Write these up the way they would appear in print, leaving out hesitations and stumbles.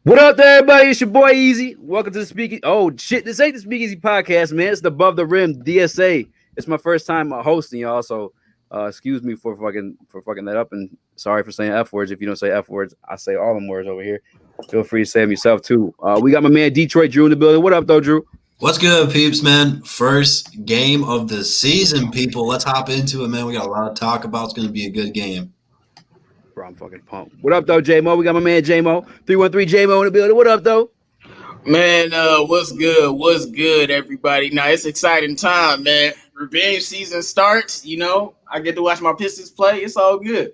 What up there, everybody? It's your boy Eazy. Welcome to the Speaking. Oh shit, this ain't the Speakeasy podcast, man. It's the Above the Rim DSA. It's my first time hosting y'all, so excuse me for fucking that up, and sorry for saying F words. If you don't say F words, I say all them words over here. Feel free to say them yourself too. We got my man Detroit Drew in the building. What up, though, Drew? What's good, peeps, man? First game of the season, people. Let's hop into it, man. We got a lot to talk about. It's going to be a good game. Bro, I'm fucking pumped. What up, though, J-Mo? We got my man J-Mo. 313 J-Mo in the building. What up, though? Man, what's good? What's good, everybody? Now, it's exciting time, man. Revenge season starts, I get to watch my Pistons play. It's all good.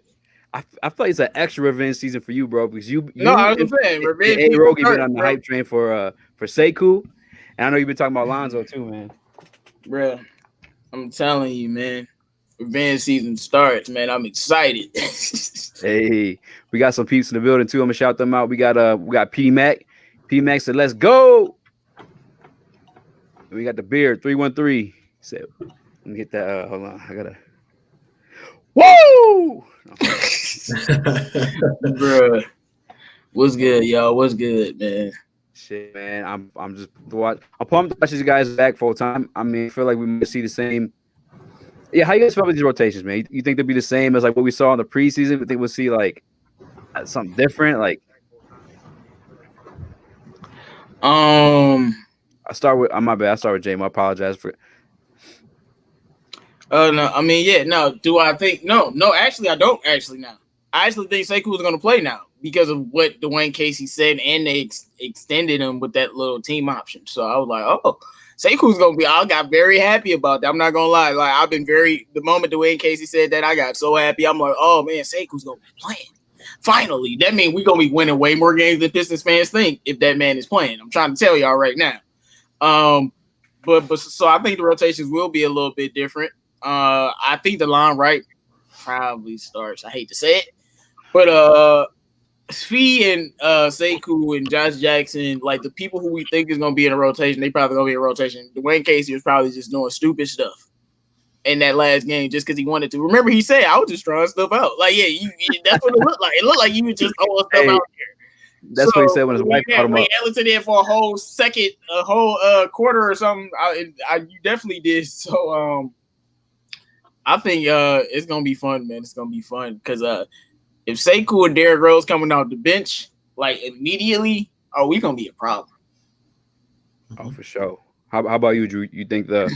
I feel like it's an extra revenge season for you, bro, because you no, I was saying, revenge A-Rogey been on the hype train for Sekou, and I know you've been talking about Lonzo too, man. Bro, I'm telling you, man. Revenge season starts, man. I'm excited. Hey, we got some peeps in the building too. I'm gonna shout them out. We got P Mac. P Mac said, "Let's go." And we got the beard 313. Said, "Let me hit that. Hold on, I gotta." Woo! Bro, what's good, y'all? What's good, man? Shit, man. I'm just I'm pumped to watch these guys back full time. I mean, I feel like we might see the same. Yeah, how you guys feel about these rotations, man? You think they'll be the same as like what we saw in the preseason? You think we'll see like something different? Like, I start with my bad. I start with James. I apologize for. No, I mean, yeah, no. Do I think no? Actually, I don't actually now. I actually think Sekou is going to play now because of what Dwayne Casey said, and they extended him with that little team option. So I was like, oh. Sekou's gonna be. I got very happy about that. I'm not gonna lie. Like I've been the moment Dwayne Casey said that, I got so happy. I'm like, oh man, Sekou's gonna be playing. Finally, that means we're gonna be winning way more games than Pistons fans think if that man is playing. I'm trying to tell y'all right now. But so I think the rotations will be a little bit different. I think the line right probably starts. I hate to say it, but Fee and Sekou and Josh Jackson, like the people who we think is going to be in a rotation, they probably going to be in a rotation. Dwayne Casey was probably just doing stupid stuff in that last game just because he wanted to. Remember, he said, I was just throwing stuff out. Like, yeah, that's what it looked like. It looked like you were just throwing stuff out there. That's what he said when his wife called him up. Ellington did for a whole quarter or something. You definitely did. So I think it's going to be fun, man. It's going to be fun because if Sekou and Derrick Rose coming off the bench, like immediately, we gonna be a problem. Oh, for sure. How about you, Drew? You think the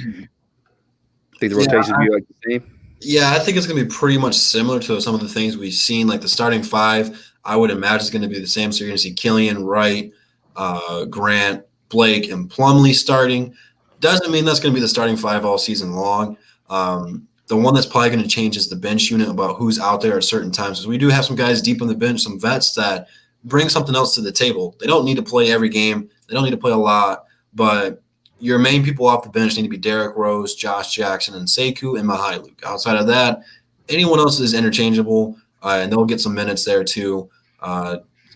rotations be like the same? Yeah, I think it's gonna be pretty much similar to some of the things we've seen. Like the starting five, I would imagine is gonna be the same. So you're gonna see Killian, Wright, Grant, Blake, and Plumlee starting. Doesn't mean that's gonna be the starting five all season long. The one that's probably going to change is the bench unit about who's out there at certain times. Because we do have some guys deep on the bench, some vets that bring something else to the table. They don't need to play every game. They don't need to play a lot. But your main people off the bench need to be Derrick Rose, Josh Jackson, and Sekou and Mykhailiuk. Outside of that, anyone else is interchangeable, and they'll get some minutes there too,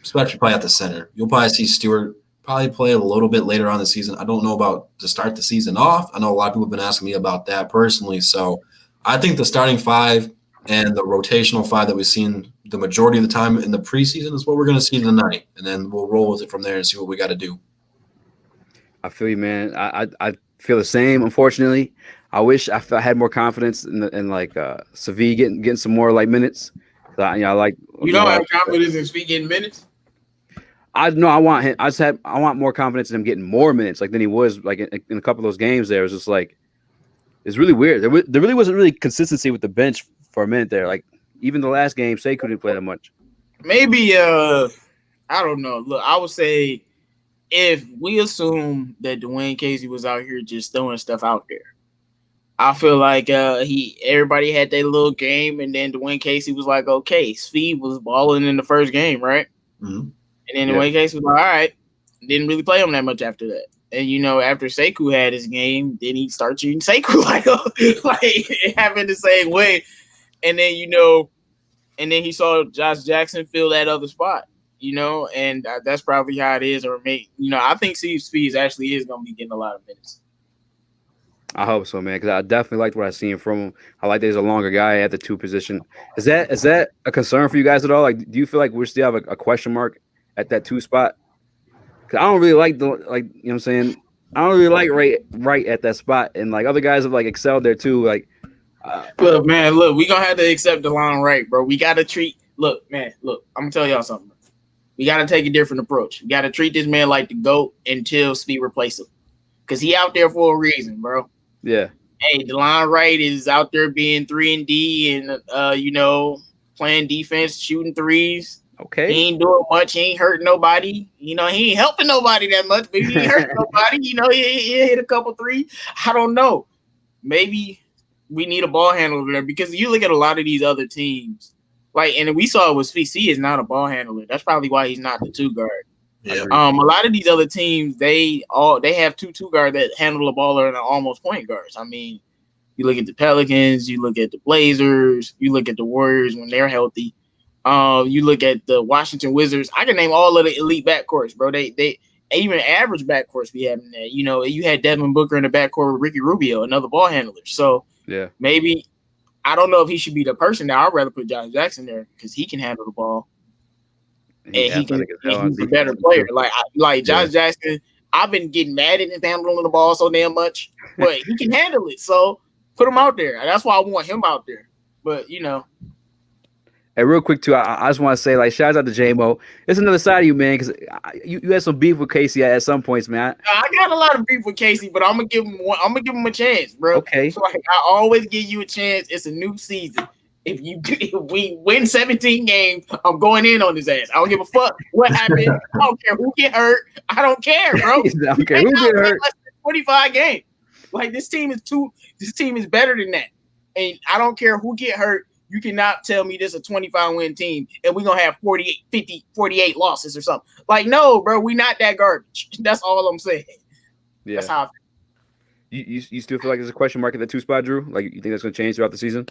especially probably at the center. You'll probably see Stewart probably play a little bit later on the season. I don't know about to start the season off. I know a lot of people have been asking me about that personally. So I think the starting five and the rotational five that we've seen the majority of the time in the preseason is what we're going to see tonight, and then we'll roll with it from there and see what we got to do. I feel you, man. I feel the same. Unfortunately, I wish I had more confidence in like Savi getting some more like minutes. I like you don't have confidence in Savi getting minutes. I want him. I want more confidence in him getting more minutes like than he was like in a couple of those games. There it was just like. It's really weird. There really wasn't really consistency with the bench for a minute there. Like even the last game, Sekou didn't play that much. Maybe I don't know. Look, I would say if we assume that Dwayne Casey was out here just throwing stuff out there, I feel like everybody had their little game, and then Dwayne Casey was like, okay, Speed was balling in the first game, right? Mm-hmm. And then Dwayne Casey was like, all right, didn't really play him that much after that. And after Sekou had his game, then he started shooting Sekou like it happened the same way. And then and then he saw Josh Jackson fill that other spot, and that's probably how it is. Or maybe I think Steve Speeds actually is going to be getting a lot of minutes. I hope so, man, because I definitely liked what I seen from him. I like that he's a longer guy at the two position. Is that a concern for you guys at all? Like, do you feel like we still have a question mark at that two spot? 'Cause I don't really like you know what I'm saying. I don't really like right at that spot, and like other guys have like excelled there too. Like, Look, man, look, we gonna have to accept DeLon Wright, bro. We gotta treat. Look, man, look. I'm gonna tell y'all something. We gotta take a different approach. We gotta treat this man like the GOAT until Speed replace him, cause he out there for a reason, bro. yeah. Hey, DeLon Wright is out there being 3-and-D and you know, playing defense, shooting threes. Okay. He ain't doing much. He ain't hurting nobody. You know, he ain't helping nobody that much, but he ain't hurting nobody. You know, he hit a couple threes. I don't know. Maybe we need a ball handler there because you look at a lot of these other teams, like, and we saw it with CC is not a ball handler. That's probably why he's not the 2 guard. Yeah. A lot of these other teams, they have two guard that handle the ball and are almost point guards. I mean, you look at the Pelicans, you look at the Blazers, you look at the Warriors when they're healthy. You look at the Washington Wizards. I can name all of the elite backcourts, bro. They even average backcourts we have in there. You know, you had Devin Booker in the backcourt with Ricky Rubio, another ball handler. So Yeah. maybe I don't know if he should be the person now. I'd rather put Josh Jackson there because he can handle the ball. And he's a better player. Like Josh Jackson, I've been getting mad at him handling the ball so damn much, but he can handle it. So put him out there. That's why I want him out there. But you know. And real quick too, I just want to say, like, shout out to J-Mo. It's another side of you, man, because you had some beef with Casey at some points, man. I got a lot of beef with Casey, but I'm gonna give him one. I'm gonna give him a chance, bro. Okay. So like, I always give you a chance. It's a new season. If we win 17 games, I'm going in on his ass. I don't give a fuck what happened. I don't care who get hurt. I don't care, bro. I don't care who get hurt. 45 games. Like this team is better than that. And I don't care who get hurt. You cannot tell me this is a 25-win team and we're going to have 48, 50, 48 losses or something. Like, no, bro, we not that garbage. That's all I'm saying. Yeah. That's how I feel. You still feel like there's a question mark at the 2 spot, Drew? Like, you think that's going to change throughout the season?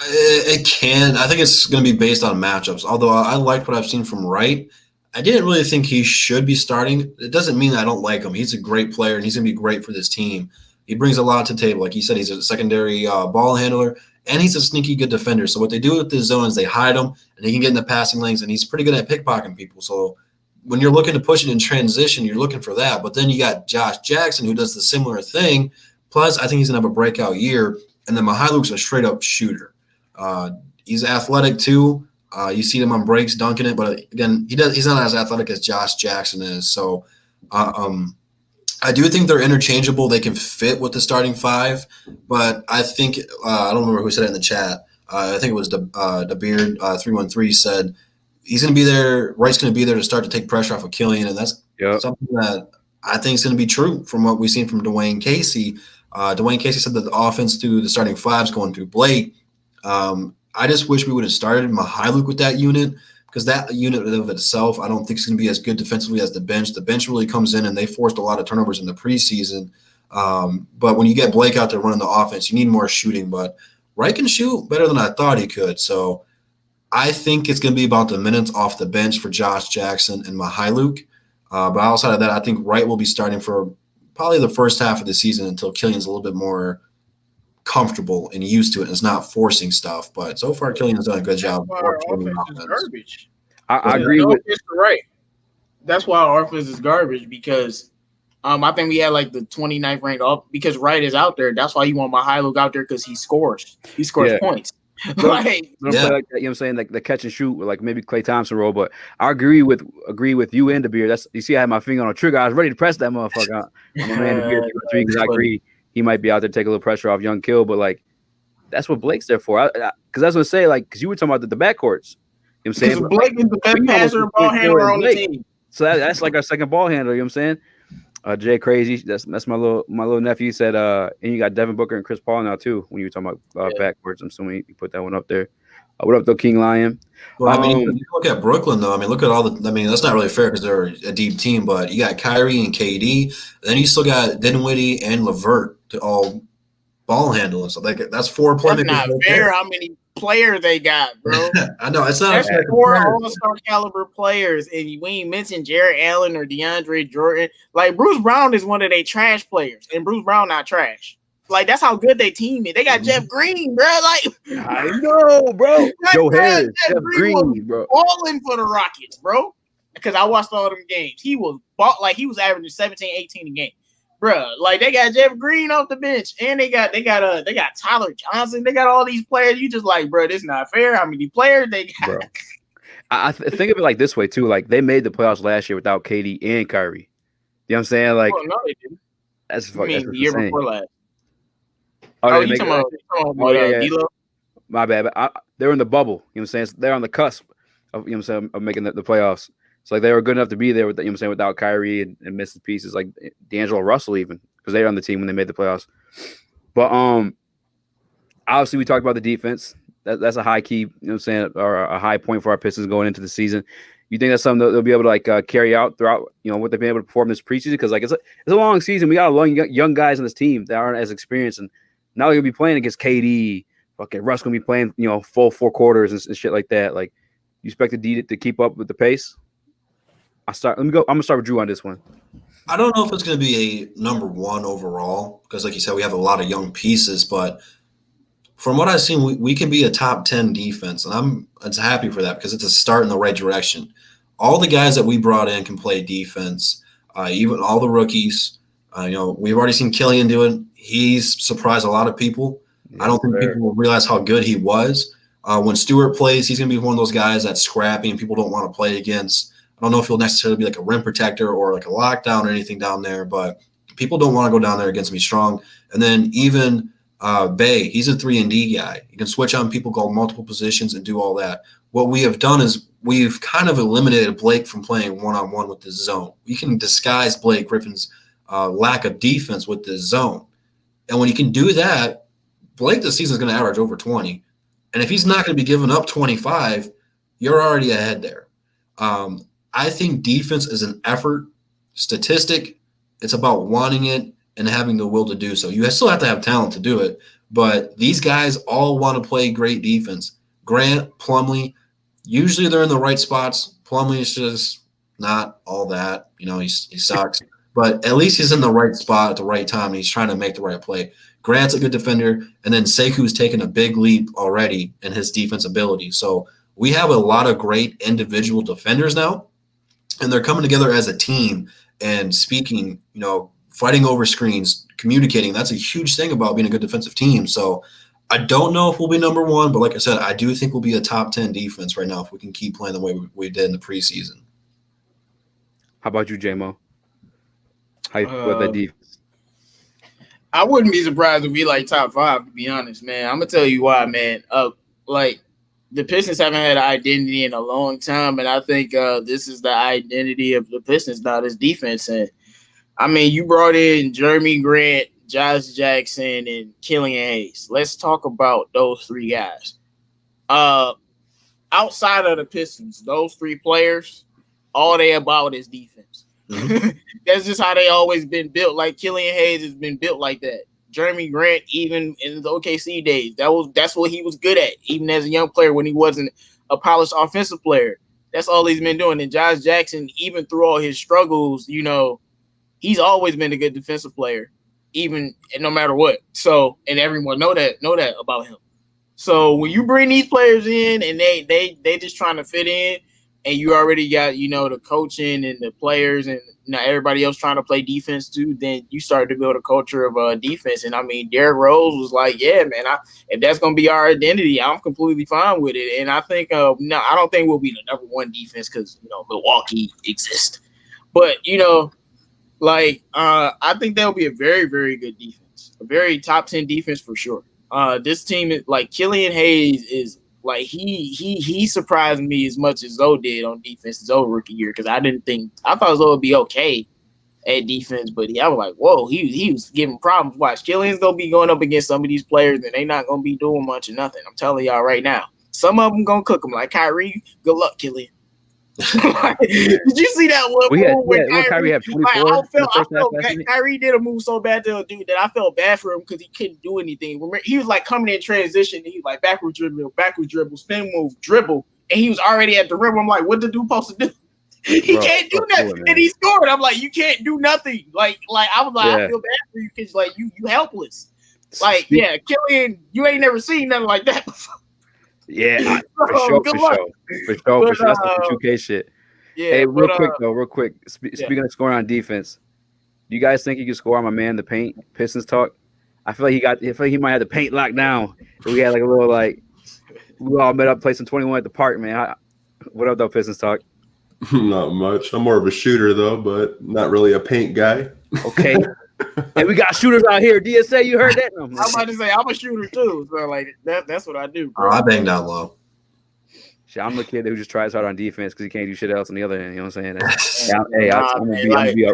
It can. I think it's going to be based on matchups. Although I liked what I've seen from Wright, I didn't really think he should be starting. It doesn't mean I don't like him. He's a great player, and he's going to be great for this team. He brings a lot to the table. Like you said, he's a secondary ball handler, and he's a sneaky good defender. So what they do with this zone is they hide him, and he can get in the passing lanes, and he's pretty good at pickpocketing people. So when you're looking to push it in transition, you're looking for that. But then you got Josh Jackson, who does the similar thing. Plus, I think he's going to have a breakout year. And then Mihailuk's a straight-up shooter. He's athletic, too. You see him on breaks dunking it. But, again, he's not as athletic as Josh Jackson is. So I do think they're interchangeable. They can fit with the starting 5. But I think I don't remember who said it in the chat. I think it was the Beard 313 said he's going to be there. Wright's going to be there to start to take pressure off of Killian. And that's something that I think is going to be true from what we've seen from Dwayne Casey. Dwayne Casey said that the offense through the starting 5 is going through Blake. I just wish we would have started Mihailuk with that unit because that unit of itself, I don't think is going to be as good defensively as the bench. The bench really comes in and they forced a lot of turnovers in the preseason. But when you get Blake out there running the offense, you need more shooting. But Wright can shoot better than I thought he could. So I think it's going to be about the minutes off the bench for Josh Jackson and Mihailuk. But outside of that, I think Wright will be starting for probably the first half of the season until Killian's a little bit more comfortable and used to it and is not forcing stuff. But so far, Killian has done a good job. Garbage. I agree with Wright. That's why our offense is garbage because I think we had like the 29th ranked up because Wright is out there. That's why you want Mihailuk out there because he scores. He scores points. Like, you know what I'm saying? Like the catch and shoot, like maybe Klay Thompson role. But I agree with you and the Beard. That's you see, I had my finger on a trigger. I was ready to press that motherfucker. My man the Beard because I agree he might be out there to take a little pressure off Young Kill. But like that's what Blake's there for. Because that's what I say. Like because you were talking about the backcourts. You know what I'm saying? Blake is the best passer and ball handler on the team. So that's like our second ball handler. You know what I'm saying? Jay Crazy, that's my little nephew said, and you got Devin Booker and Chris Paul now too. When you were talking about backwards, I'm assuming you put that one up there. What up though, King Lion? Well, I mean, you look at Brooklyn though. I mean, look at all the. I mean, that's not really fair because they're a deep team, but you got Kyrie and KD. Then you still got Dinwiddie and LeVert to all ball handle and stuff. Like that's 4 playmakers. That's not fair. How many players they got, bro? I know it's not. That's 4 all-star caliber players, and we ain't mentioned Jared Allen or DeAndre Jordan. Like Bruce Brown is one of their trash players, and Bruce Brown not trash. Like that's how good they team is. They got Jeff Green, bro. Like I know, bro. Joe Harris, Jeff Green, bro. Balling for the Rockets, bro. because I watched all them games. He was he was averaging 17, 18 a game. Bruh, like they got Jeff Green off the bench, and they got Tyler Johnson. They got all these players. You just like, bro, this not fair. How many players they got? Bro. I think of it like this way too. Like they made the playoffs last year without KD and Kyrie. You know what I'm saying? Like, no, they didn't. That's I mean, the year before last. Oh, you talking about yeah. D-Lo? My bad. They're in the bubble. You know what I'm saying? So they're on the cusp of of making the playoffs. So like they were good enough to be there with without Kyrie and missing pieces like D'Angelo Russell even because they were on the team when they made the playoffs. But obviously we talked about the defense. That's a high key, or a high point for our Pistons going into the season. You think that's something that they'll be able to carry out throughout, what they've been able to perform this preseason? Because like it's a long season. We got a lot of young guys on this team that aren't as experienced, and now they're gonna be playing against KD. Fucking Russ gonna be playing, full 4 quarters and shit like that. Like, you expect the D to keep up with the pace? I'm gonna start with Drew on this one. I don't know if it's gonna be a number 1 overall because, like you said, we have a lot of young pieces. But from what I've seen, we can be a top 10 defense, and I'm happy for that because it's a start in the right direction. All the guys that we brought in can play defense, even all the rookies. We've already seen Killian do it. He's surprised a lot of people. I don't think people will realize how good he was. When Stewart plays, he's going to be one of those guys that's scrappy and people don't want to play against. I don't know if he'll necessarily be like a rim protector or like a lockdown or anything down there, but people don't want to go down there against me strong. And then even Bay, he's a 3-and-D guy. You can switch on people, go multiple positions, and do all that. What we have done is we've kind of eliminated Blake from playing one-on-one with the zone. We can disguise Blake Griffin's lack of defense with the zone. And when you can do that, Blake this season is going to average over 20. And if he's not going to be giving up 25, you're already ahead there. I think defense is an effort statistic. It's about wanting it and having the will to do so. You still have to have talent to do it, but these guys all want to play great defense. Grant, Plumlee, usually they're in the right spots. Plumlee is just not all that. He sucks. But at least he's in the right spot at the right time, and he's trying to make the right play. Grant's a good defender, and then Seku's taken a big leap already in his defense ability. So we have a lot of great individual defenders now, and they're coming together as a team and speaking, fighting over screens, communicating. That's a huge thing about being a good defensive team. So I don't know if we'll be number 1, but like I said, I do think we'll be a top 10 defense right now if we can keep playing the way we did in the preseason. How about you, J-Mo? How you feel about that defense? I wouldn't be surprised if we like top 5, to be honest, man. I'm gonna tell you why, man. The Pistons haven't had an identity in a long time, and I think this is the identity of the Pistons now, this defense. And I mean, you brought in Jeremy Grant, Josh Jackson, and Killian Hayes. Let's talk about those 3 guys. Outside of the Pistons, those 3 players, all they about is defense. Mm-hmm. That's just how they always been built. Like Killian Hayes has been built like that. Jeremy Grant, even in the OKC days, that's what he was good at, even as a young player when he wasn't a polished offensive player. That's all he's been doing. And Josh Jackson, even through all his struggles, he's always been a good defensive player, even no matter what. So, and everyone know that about him. So when you bring these players in and they just trying to fit in, and you already got, the coaching and the players and everybody else trying to play defense too, then you start to build a culture of defense. And I mean, Derrick Rose was like, yeah, man, if that's going to be our identity, I'm completely fine with it. And I think, I don't think we'll be the number 1 defense because, Milwaukee exists. But, I think they'll be a very, very good defense, a very top 10 defense for sure. This team is like Killian Hayes is, like he surprised me as much as Zoe did on defense his old rookie year because I thought Zoe would be okay at defense, but I was like, whoa, he was giving problems. Watch, Killian's gonna be going up against some of these players and they not gonna be doing much or nothing. I'm telling y'all right now, some of them gonna cook them like Kyrie. Good luck, Killian. Did you see that one move where Kyrie had 24? I felt Kyrie did a move so bad to a dude that I felt bad for him because he couldn't do anything. He was like coming in transition, and he was like backward dribble, spin move, dribble, and he was already at the rim. I'm like, what the dude supposed to do? He can't do nothing, and he scored. I'm like, you can't do nothing. Like I was like, I feel bad for you because like you helpless. Like Killian, you ain't never seen nothing like that before. Yeah, for sure. That's the 2K shit. Yeah, Hey, real but quick though, real quick. yeah. Speaking of scoring on defense, do you guys think he can score on my man the paint Pistons talk? I feel like he might have the paint locked down. We had like a little like we all met up, played some 21 at the park, man. What up though, Pistons talk? Not much. I'm more of a shooter though, but not really a paint guy. Okay. And we got shooters out here. DSA, you heard that? No, I'm about to say I'm a shooter too, so like that's what I do, bro. I bang down low. Shit, I'm the kid who just tries hard on defense because he can't do shit else on the other end. You know what I'm saying?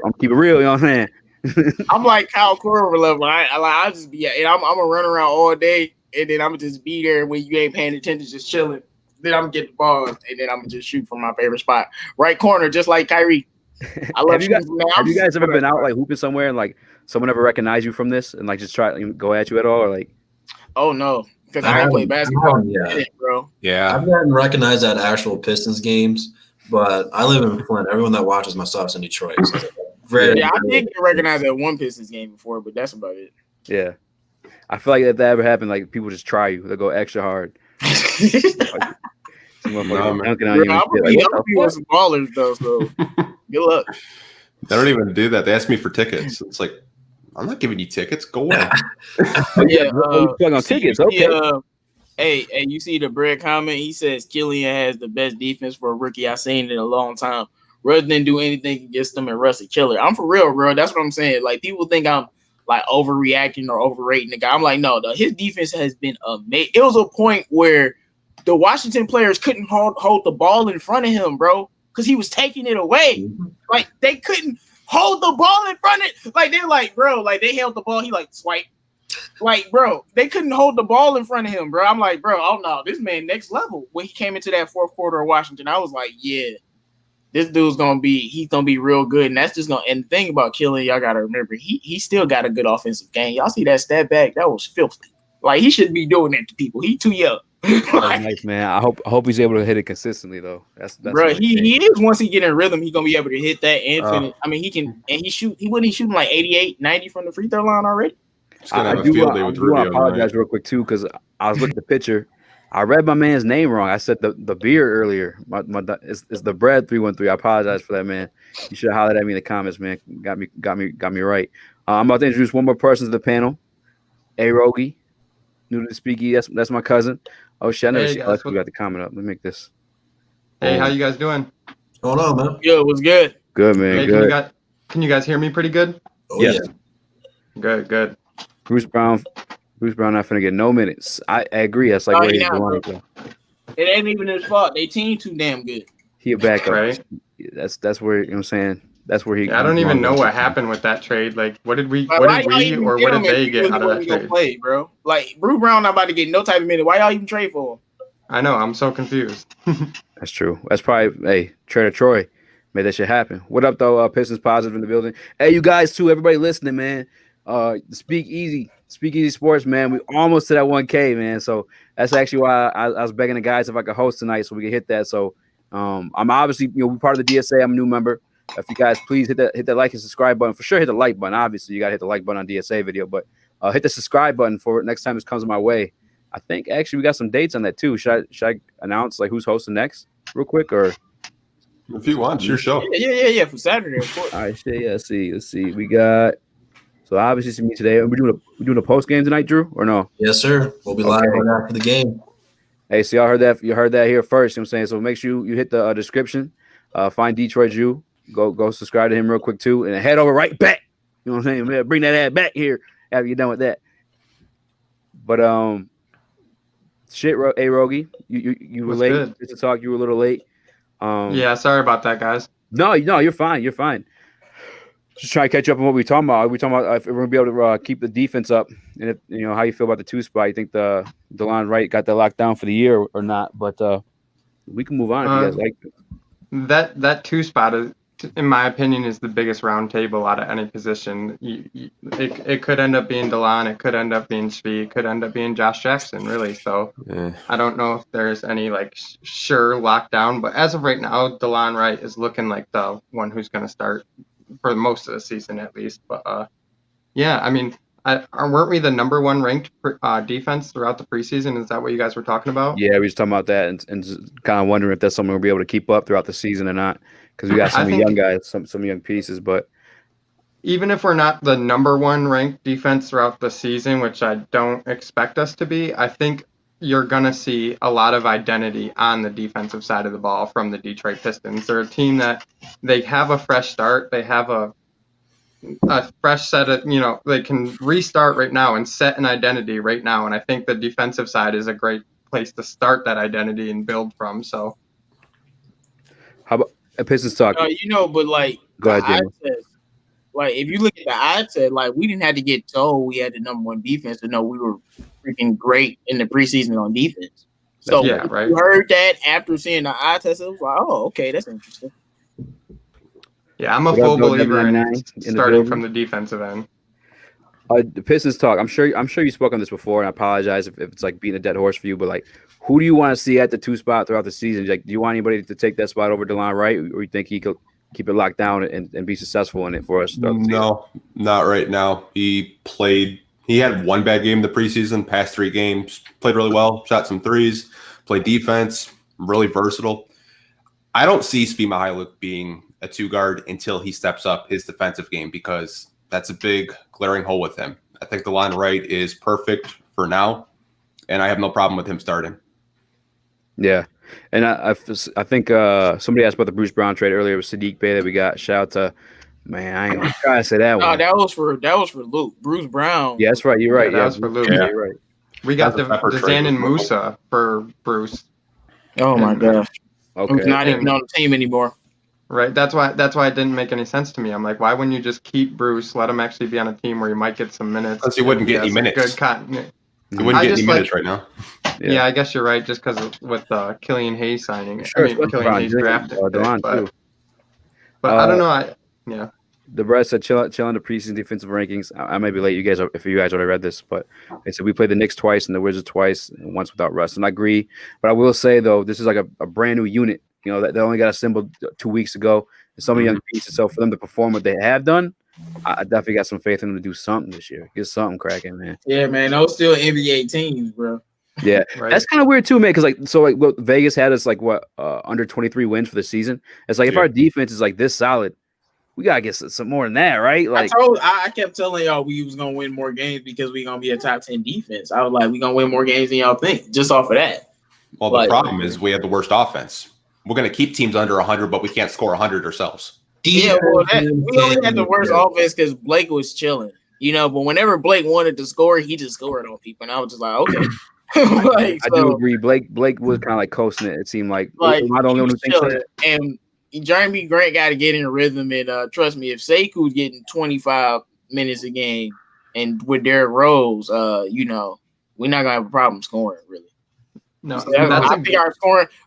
I'm keep it real. You know what I'm saying? I'm like Kyle Korver level. I just be, and I'm gonna run around all day, and then I'm gonna just be there when you ain't paying attention, just chilling. Then I'm gonna get the ball, and then I'm gonna just shoot from my favorite spot, right corner, just like Kyrie. I love have you guys ever been out like hooping somewhere and like someone ever recognize you from this and like just try to go at you at all or like? Oh no, because I ain't played basketball, bro. Yeah, I've gotten recognized at actual Pistons games, but I live in Flint. Everyone that watches my stuff's in Detroit. So I did get recognized at one Pistons game before, but that's about it. Yeah, I feel like if that ever happened, like people just try you, they'll go extra hard. I'm gonna be with some ballers though, so good luck. They don't even do that. They ask me for tickets. It's like, I'm not giving you tickets. Go away. On tickets. Okay. Hey, you see the Brett comment? He says Killian has the best defense for a rookie I've seen in a long time. Rather than do anything against them and Russ a killer. I'm for real, bro. That's what I'm saying. Like people think I'm like overreacting or overrating the guy. I'm like, no, his defense has been amazing. It was a point where the Washington players couldn't hold the ball in front of him, bro, because he was taking it away. Like they couldn't hold the ball in front of. Like they're like, bro, like they held the ball. He like swipe. Like, bro, they couldn't hold the ball in front of him, bro. I'm like, bro, oh no, this man next level. When he came into that fourth quarter of Washington, I was like, yeah, this dude's he's gonna be real good. And that's just gonna. And the thing about Killian, y'all gotta remember, he still got a good offensive game. Y'all see that step back? That was filthy. Like he shouldn't be doing that to people. He too young. Like, nice, man. I hope he's able to hit it consistently though. That's bro. He is. Once he get in rhythm, he's gonna be able to hit that and finish. I mean, he can and he shooting like 88, 90 from the free throw line already. I do want to apologize real quick too because I was looking at the picture. I read my man's name wrong. I said the beer earlier. It's the bread 313. I apologize for that, man. You should have hollered at me in the comments, man. Got me right. I'm about to introduce one more person to the panel. A-Rogey, new to the speakeasy. That's my cousin. Oh shit! I never see we got the comment up. Let me make this. Hey, how you guys doing? What's going on, man? Yeah, it was good. Good, man. Hey, good. Can you guys hear me pretty good? Oh, yes. Yeah. Good. Bruce Brown not finna get no minutes. I agree. That's like where he's going. It ain't even his fault. They team too damn good. He a backup. Right. That's where, you know what I'm saying. That's where he. Yeah, I don't even know what happened with that trade. Like, what did we or what did they get out of that trade? Play, bro. Like, Bruce Brown not about to get no type of minute. Why y'all even trade for him? I know. I'm so confused. That's true. That's probably Trader Troy made that shit happen. What up though? Pistons positive in the building. Hey, you guys too. Everybody listening, man. Speakeasy Sports, man. We almost to that 1K, man. So that's actually why I was begging the guys if I could host tonight so we could hit that. So I'm obviously, we're part of the DSA. I'm a new member. If you guys please hit that like and subscribe button. For sure, hit the like button. Obviously, you gotta hit the like button on DSA video, but hit the subscribe button for next time this comes my way. I think actually we got some dates on that too. Should I announce like who's hosting next real quick or? If you want, it's your show. Yeah. For Saturday, of course. All right, yeah. Let's see. We got. So obviously, it's me today. We're doing a post game tonight, Drew, or no? Yes, sir. We'll be live right after the game. Hey, so y'all heard that? You heard that here first. You know what I'm saying? So make sure you hit the description. Find Detroit Jew. Go subscribe to him real quick too, and head over right back. You know what I'm saying? Bring that ad back here after you're done with that. But A-Rogey, you were late to talk. You were a little late. Yeah, sorry about that, guys. No, you're fine. You're fine. Just trying to catch up on what we're talking about. We're talking about if we're gonna be able to keep the defense up, and if how you feel about the 2 spot. You think the DeLon Wright got that locked down for the year or not? But we can move on if you guys like it. That 2 spot is, in my opinion, is the biggest round table out of any position. It could end up being DeLon, it could end up being Svi, it could end up being Josh Jackson, really. So I don't know if there's any sure lockdown, but as of right now, DeLon Wright is looking like the one who's going to start for most of the season at least. But yeah, I mean, weren't we the number one ranked defense throughout the preseason? Is that what you guys were talking about? Yeah, we was talking about that and kind of wondering if that's something we'll be able to keep up throughout the season or not, because we got some young guys, some young pieces. But even if we're not the number one ranked defense throughout the season, which I don't expect us to be, I think you're going to see a lot of identity on the defensive side of the ball from the Detroit Pistons. They're a team that they have a fresh start. They have a fresh set of, they can restart right now and set an identity right now. And I think the defensive side is a great place to start that identity and build from. So how about Pistons talk? But like, go ahead, Jim. Like, if you look at the eye test, like, we didn't have to get told we had the number one defense to know we were freaking great in the preseason on defense. So yeah, right. You heard that after seeing the eye test, it was like, oh, okay, that's interesting. Yeah, I'm a full believer in starting from the defensive end. The Pistons talk. I'm sure you spoke on this before, and I apologize if it's like beating a dead horse for you. But like, who do you want to see at the 2 spot throughout the season? Like, do you want anybody to take that spot over DeLon Wright, or you think he could keep it locked down and be successful in it for us? No, not right now. He had one bad game in the preseason, past 3 games, played really well, shot some threes, played defense, really versatile. I don't see Svi Mykhailiuk being a 2 guard until he steps up his defensive game, because that's a big glaring hole with him. I think DeLon Wright is perfect for now, and I have no problem with him starting. Yeah. And I think somebody asked about the Bruce Brown trade earlier. It was Sadiq Bey that we got. Shout out to, man, I ain't gonna try to say that one. That was for Luke. Bruce Brown. Yeah, that's right. You're right. Yeah, that was for Luke. Yeah, you're right. We got DeZan and Musa for Bruce. Oh my gosh. Okay. Who's not even on the team anymore. Right. That's why it didn't make any sense to me. I'm like, why wouldn't you just keep Bruce, let him actually be on a team where he might get some minutes? Because he wouldn't get any minutes. He wouldn't get any minutes right now. Yeah, I guess you're right. Just because with Killian Hayes signing, sure, Killian Hayes drafted, but I don't know. The Brett said chill on the preseason defensive rankings. I may be late. If you guys already read this, but they said we played the Knicks twice and the Wizards twice, and once without Russ. And I agree, but I will say though, this is like a brand new unit. That they only got assembled 2 weeks ago, and some of the young pieces. So for them to perform what they have done, I definitely got some faith in them to do something this year. Get something cracking, man. Yeah, man. Those still NBA teams, bro. Yeah, right. That's kind of weird too, man. Because what Vegas had us under 23 wins for the season. It's like if our defense is like this solid, we gotta get some more than that, right? Like I kept telling y'all we was gonna win more games because we gonna be a top 10 defense. I was like, we gonna win more games than y'all think, just off of that. Well, the problem is we have the worst offense. We're gonna keep teams under 100, but we can't score 100 ourselves. Yeah, well, we only had the worst offense because Blake was chilling, but whenever Blake wanted to score, he just scored on people, and I was just like, okay. I do agree. Blake was kind of like coasting it. It seemed like am I the only one who thinks that? And Jeremy Grant got to get in a rhythm, and trust me, if Sekou's getting 25 minutes a game, and with Derrick Rose, we're not gonna have a problem scoring really. No, so I think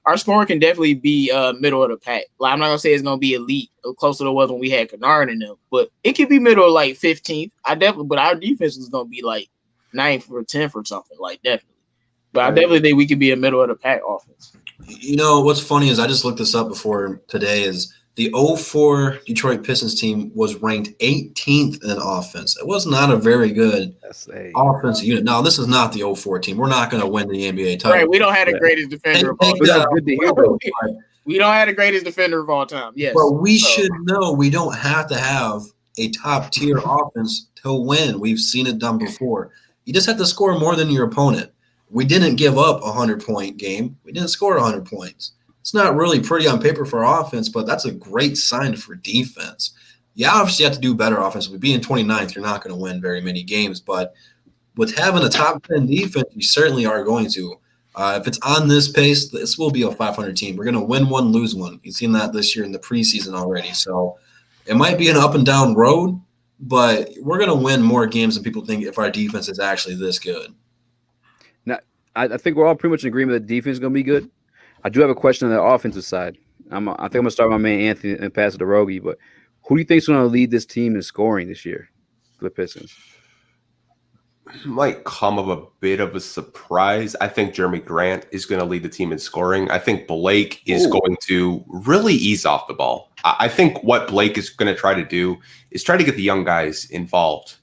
our scoring can definitely be middle of the pack. Like, I'm not gonna say it's gonna be elite, closer to what when we had Kennard in them, but it could be middle of like 15th. But our defense is gonna be like 9th or 10th or something, like definitely. But I definitely think we could be a middle of the pack offense. What's funny is I just looked this up before today. Is the 04 Detroit Pistons team was ranked 18th in offense. It was not a very good offensive unit. Now, this is not the 04 team. We're not going to win the NBA title. Right, we don't have the greatest defender of all time. We don't have the greatest defender of all time, yes. But we should know we don't have to have a top-tier offense to win. We've seen it done before. You just have to score more than your opponent. We didn't give up a 100-point game. We didn't score 100 points. It's not really pretty on paper for offense, but that's a great sign for defense. You obviously have to do better offensively. Being 29th, you're not going to win very many games. But with having a top 10 defense, you certainly are going to. If it's on this pace, this will be a 500 team. We're going to win one, lose one. You've seen that this year in the preseason already. So it might be an up and down road, but we're going to win more games than people think if our defense is actually this good. Now, I think we're all pretty much in agreement that defense is going to be good. I do have a question on the offensive side. I think I'm going to start with my man Anthony and pass it to A-Rogey. But who do you think is going to lead this team in scoring this year for the Pistons? Might come of a bit of a surprise. I think Jeremy Grant is going to lead the team in scoring. I think Blake is going to really ease off the ball. I think what Blake is going to try to do is try to get the young guys involved.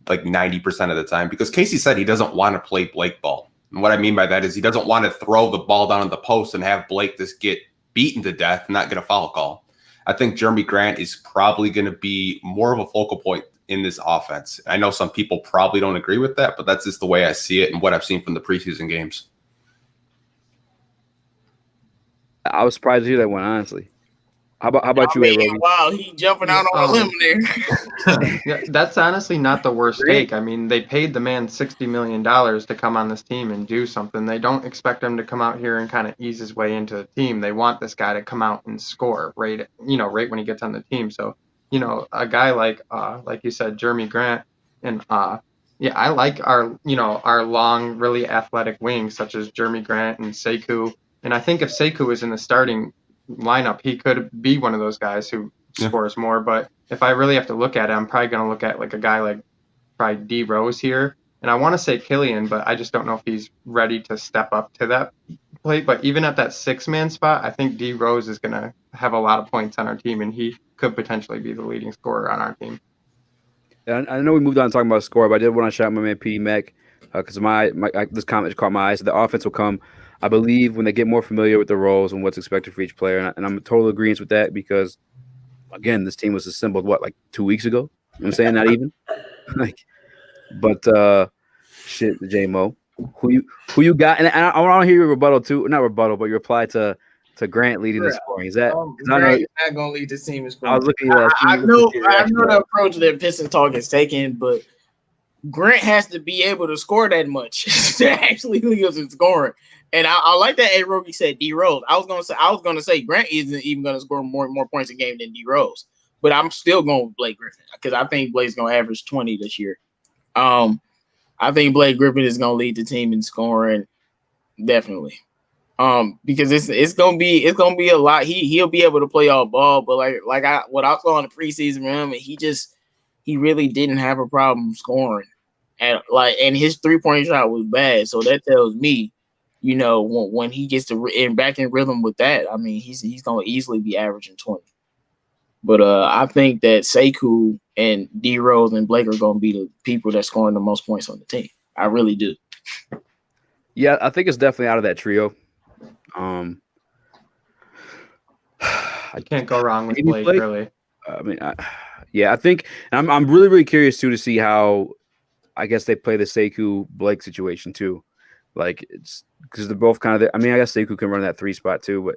like 90% of the time, because Casey said he doesn't want to play Blake ball. And what I mean by that is he doesn't want to throw the ball down at the post and have Blake just get beaten to death and not get a foul call. I think Jeremy Grant is probably going to be more of a focal point in this offense. I know some people probably don't agree with that, but that's just the way I see it and what I've seen from the preseason games. I was surprised to hear that one, honestly. How about you, A-Rogey? Wow, he jumping out on a limb there. Yeah, that's honestly not the worst take. I mean, they paid the man $60 million to come on this team and do something. They don't expect him to come out here and kind of ease his way into the team. They want this guy to come out and score right when he gets on the team. So, a guy like you said, Jeremy Grant, and I like our long, really athletic wings such as Jeremy Grant and Sekou. And I think if Sekou is in the starting lineup, he could be one of those guys who scores more. But if I really have to look at it, I'm probably going to look at like a guy like probably D Rose here. And I want to say Killian, but I just don't know if he's ready to step up to that plate. But even at that 6-man spot, I think D Rose is going to have a lot of points on our team, and he could potentially be the leading scorer on our team. Yeah, I know we moved on talking about score, but I did want to shout my man P. Mac because this comment caught my eye. So the offense will come, I believe, when they get more familiar with the roles and what's expected for each player. And I'm in total agreement with that because, again, this team was assembled, like 2 weeks ago? You know what I'm saying? Not even. Shit, J-Mo. Who you got? And I want to hear your rebuttal, too. Not rebuttal, but your reply to Grant leading the scoring. Is that Grant is not going to lead the team in scoring? I was looking at I know the approach that Pistons talk is taking, but Grant has to be able to score that much to actually lead us in scoring. And I like that A-Rogey said D Rose. I was gonna say Grant isn't even gonna score more points a game than D Rose. But I'm still going with Blake Griffin because I think Blake's gonna average 20 this year. I think Blake Griffin is gonna lead the team in scoring, definitely. Because it's gonna be a lot. He'll be able to play all ball, but what I saw in the preseason from him, he really didn't have a problem scoring. And his 3-point shot was bad, so that tells me, when he gets back in rhythm with that, I mean, he's gonna easily be averaging 20. But I think that Sekou and D Rose and Blake are gonna be the people that's scoring the most points on the team. I really do. Yeah, I think it's definitely out of that trio. I can't go wrong with Blake, really. I mean, I think I'm really, really curious too to see how I guess they play the Sekou Blake situation too. Like it's because they're both kind of there. I mean, I guess Sekou can run that 3 spot too, but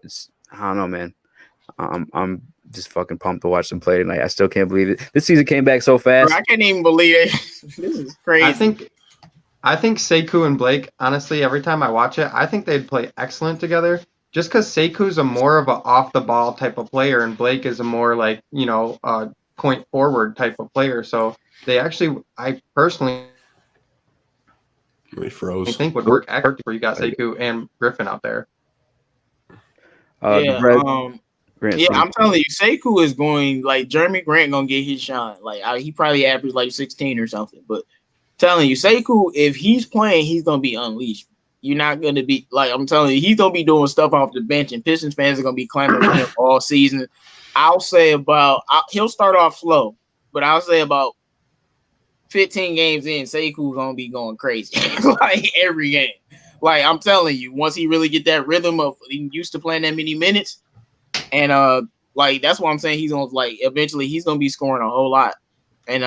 I don't know, man. I'm just fucking pumped to watch them play tonight. I still can't believe it. This season came back so fast. Bro, I can't even believe it. This is crazy. I think Sekou and Blake, honestly, every time I watch it, I think they'd play excellent together. Just because Sekou's a more of a off the ball type of player, and Blake is a more point forward type of player. So they actually, I personally think would work excellent for you got Sekou and Griffin out there. I'm telling you, Sekou is going Jeremy Grant gonna get his shine. He probably averaged 16 or something. But telling you, Sekou, if he's playing, he's gonna be unleashed. You're not gonna be I'm telling you, he's gonna be doing stuff off the bench, and Pistons fans are gonna be clamoring for him all season. I'll say he'll start off slow, but I'll say about 15 games in, Sekou's gonna be going crazy every game. I'm telling you, once he really get that rhythm of being used to playing that many minutes, and that's why I'm saying he's gonna eventually he's gonna be scoring a whole lot. And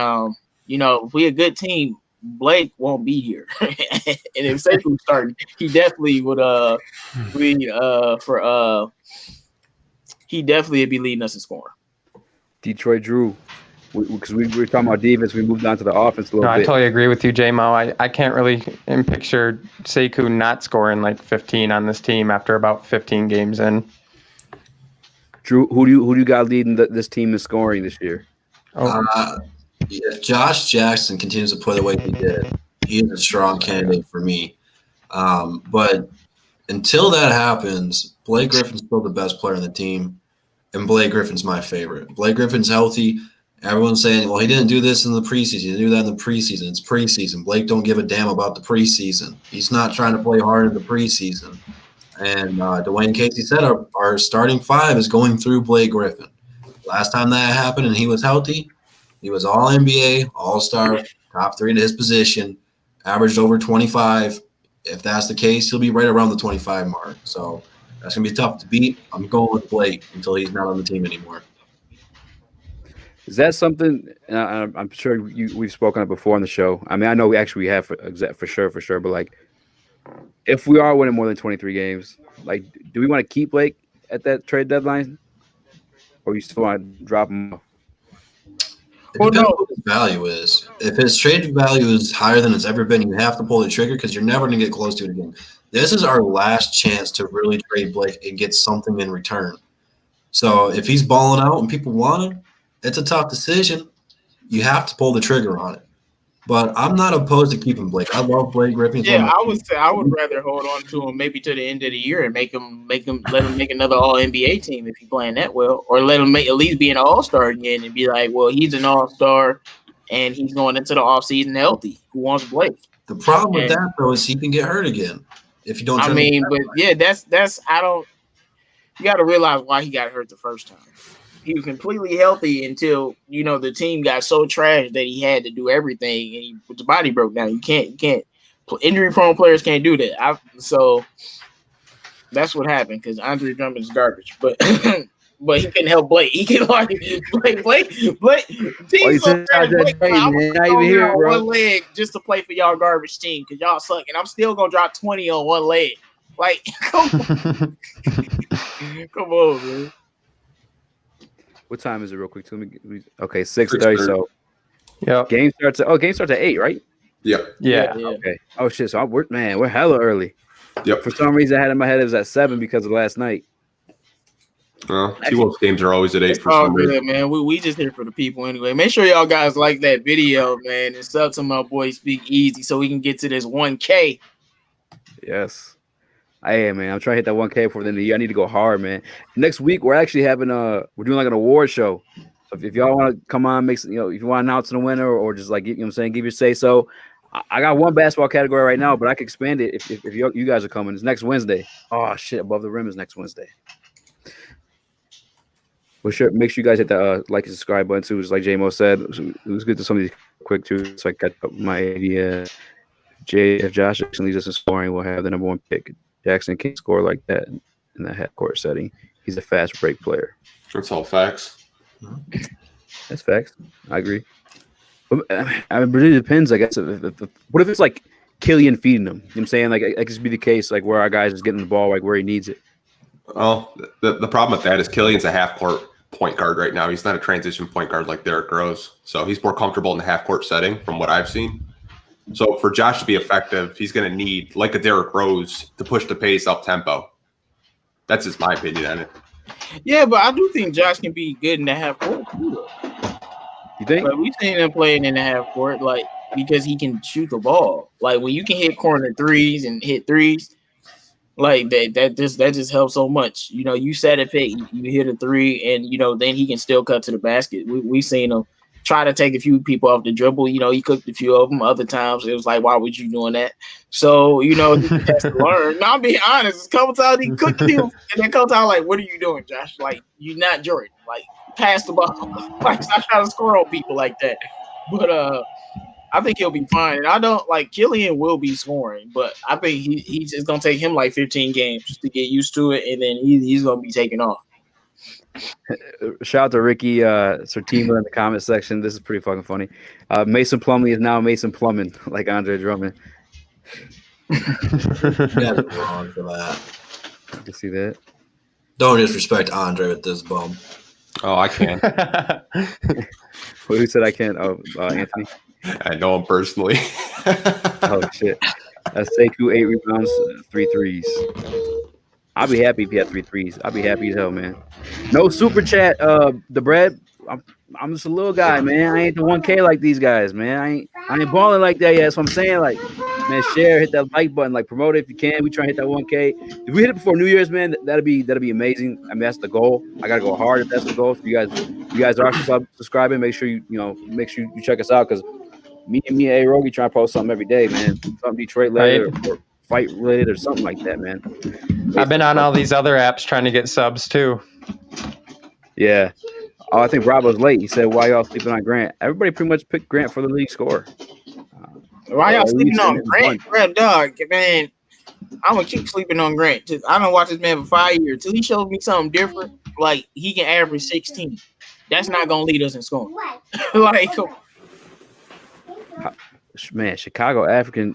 if we're a good team, Blake won't be here. And if Sekou's starting, he definitely would he definitely would be leading us in scoring. Detroit Drew. Because we were talking about defense, we moved on to the offense a little bit. I totally agree with you, J-Mo. I can't really picture Sekou not scoring 15 on this team after about 15 games in. Drew, who do you got leading this team in scoring this year? If Josh Jackson continues to play the way he did, he is a strong candidate for me. But until that happens, Blake Griffin's still the best player on the team, and Blake Griffin's my favorite. Blake Griffin's healthy. Everyone's saying, well, he didn't do this in the preseason. He didn't do that in the preseason. It's preseason. Blake don't give a damn about the preseason. He's not trying to play hard in the preseason. And Dwayne Casey said our starting 5 is going through Blake Griffin. Last time that happened and he was healthy, he was all NBA, all-star, top 3 to his position, averaged over 25. If that's the case, he'll be right around the 25 mark. So that's going to be tough to beat. I'm going with Blake until he's not on the team anymore. Is that something? And I'm sure we've spoken of before on the show. I mean, I know we have for sure. But like, if we are winning more than 23 games, like, do we want to keep Blake at that trade deadline, or you still want to drop him off? It depends on what his value is. If his trade value is higher than it's ever been, you have to pull the trigger because you're never going to get close to it again. This is our last chance to really trade Blake and get something in return. So if he's balling out and people want him, it's a tough decision. You have to pull the trigger on it. But I'm not opposed to keeping Blake. I love Blake Griffin. Yeah, I would say I would rather hold on to him maybe to the end of the year and let him make another All NBA team if he's playing that well, or let him at least be an All-Star again and be like, well, he's an All-Star and he's going into the offseason healthy. Who wants Blake? The problem with that though is he can get hurt again if you don't. I mean, but yeah, that's I don't. You got to realize why he got hurt the first time. He was completely healthy until, the team got so trash that he had to do everything, and his body broke down. You can't. Injury-prone players can't do that. So that's what happened because Andre Drummond's garbage. But but he couldn't help Blake. He can Blake. Teams so trash. Blake, I'm one leg just to play for y'all garbage team because y'all suck, and I'm still gonna drop 20 on one leg. Like, come on, man. What time is it, real quick? Okay, 6:30. So, yeah, game starts at 8, right? Yep. Yeah. Okay. Oh shit. So we're hella early. Yep. For some reason, I had in my head it was at 7 because of last night. Well, T-Wolves games are always at 8 for some reason. Man. We just here for the people anyway. Make sure y'all guys like that video, man, and sub to my boy Speak Easy so we can get to this 1K. Yes. Hey man, I'm trying to hit that 1K before the end of the year. I need to go hard, man. Next week we're actually having we're doing like an award show. So if y'all want to come on, if you want to announce the winner or just like give your say so. I got one basketball category right now, but I can expand it if you guys are coming. It's next Wednesday. Oh shit, Above the Rim is next Wednesday. Well, sure. Make sure you guys hit the like and subscribe button too. Just like J-Mo said, it was good to some of these quick too. So I got my idea. If Josh Jackson leads us in scoring, we'll have the number 1 pick. Jackson can't score like that in that half-court setting. He's a fast break player. That's all facts. That's facts. I agree. But, I mean, it really depends, I guess. What if it's like Killian feeding him? You know what I'm saying? Like, it could just be the case, like, where our guys is getting the ball, like, where he needs it. Well, the problem with that is Killian's a half-court point guard right now. He's not a transition point guard like Derrick Rose. So he's more comfortable in the half-court setting from what I've seen. So for Josh to be effective, he's going to need, like a Derrick Rose, to push the pace up tempo. That's just my opinion on it. Yeah, but I do think Josh can be good in the half court too. You think? Like, we've seen him playing in the half court, like, because he can shoot the ball. Like, when you can hit corner threes and hit threes, like that just helps so much. You set a pick, you hit a three, and then he can still cut to the basket. We've seen him try to take a few people off the dribble. He cooked a few of them. Other times it was like, why would you doing that? So, he has to learn. Now, I'm being honest. A couple times he cooked people, and then a couple times, like, what are you doing, Josh? Like, you're not Jordan. Like, pass the ball. Like, stop trying to score on people like that. But I think he'll be fine. And I don't, like, Killian will be scoring, but I think he's just going to take him like 15 games to get used to it, and then he's going to be taking off. Shout out to Ricky Sertiva in the comment section. This is pretty fucking funny. Mason Plumlee is now Mason Plumbing, like Andre Drummond. You guys are wrong for that. You see that? Don't disrespect Andre with this bum. Oh, I can. Who said I can't? Oh, Anthony. I know him personally. Oh shit. Sekou 8 rebounds, 3 threes. I'll be happy if he had 3 threes. I'll be happy as hell, man. No super chat. The bread. I'm just a little guy, man. I ain't the 1K like these guys, man. I ain't balling like that yet. That's what I'm saying. Like, man, share, hit that like button, like promote it if you can. We try to hit that 1K. If we hit it before New Year's, man, that'd be amazing. I mean, that's the goal. I gotta go hard if that's the goal. So you guys are subscribing. Make sure you check us out because me and A-Rogey try to post something every day, man. Something Detroit related or fight related or something like that, man. I've been on all these other apps trying to get subs too. Yeah. Oh, I think Rob was late. He said, "Why y'all sleeping on Grant?" Everybody pretty much picked Grant for the league score. Why y'all sleeping on it's Grant, bro? Dog, man. I'm gonna keep sleeping on Grant. I don't watch this man for 5 years till he shows me something different. Like he can average 16. That's not gonna lead us in scoring. Like, man, Chicago African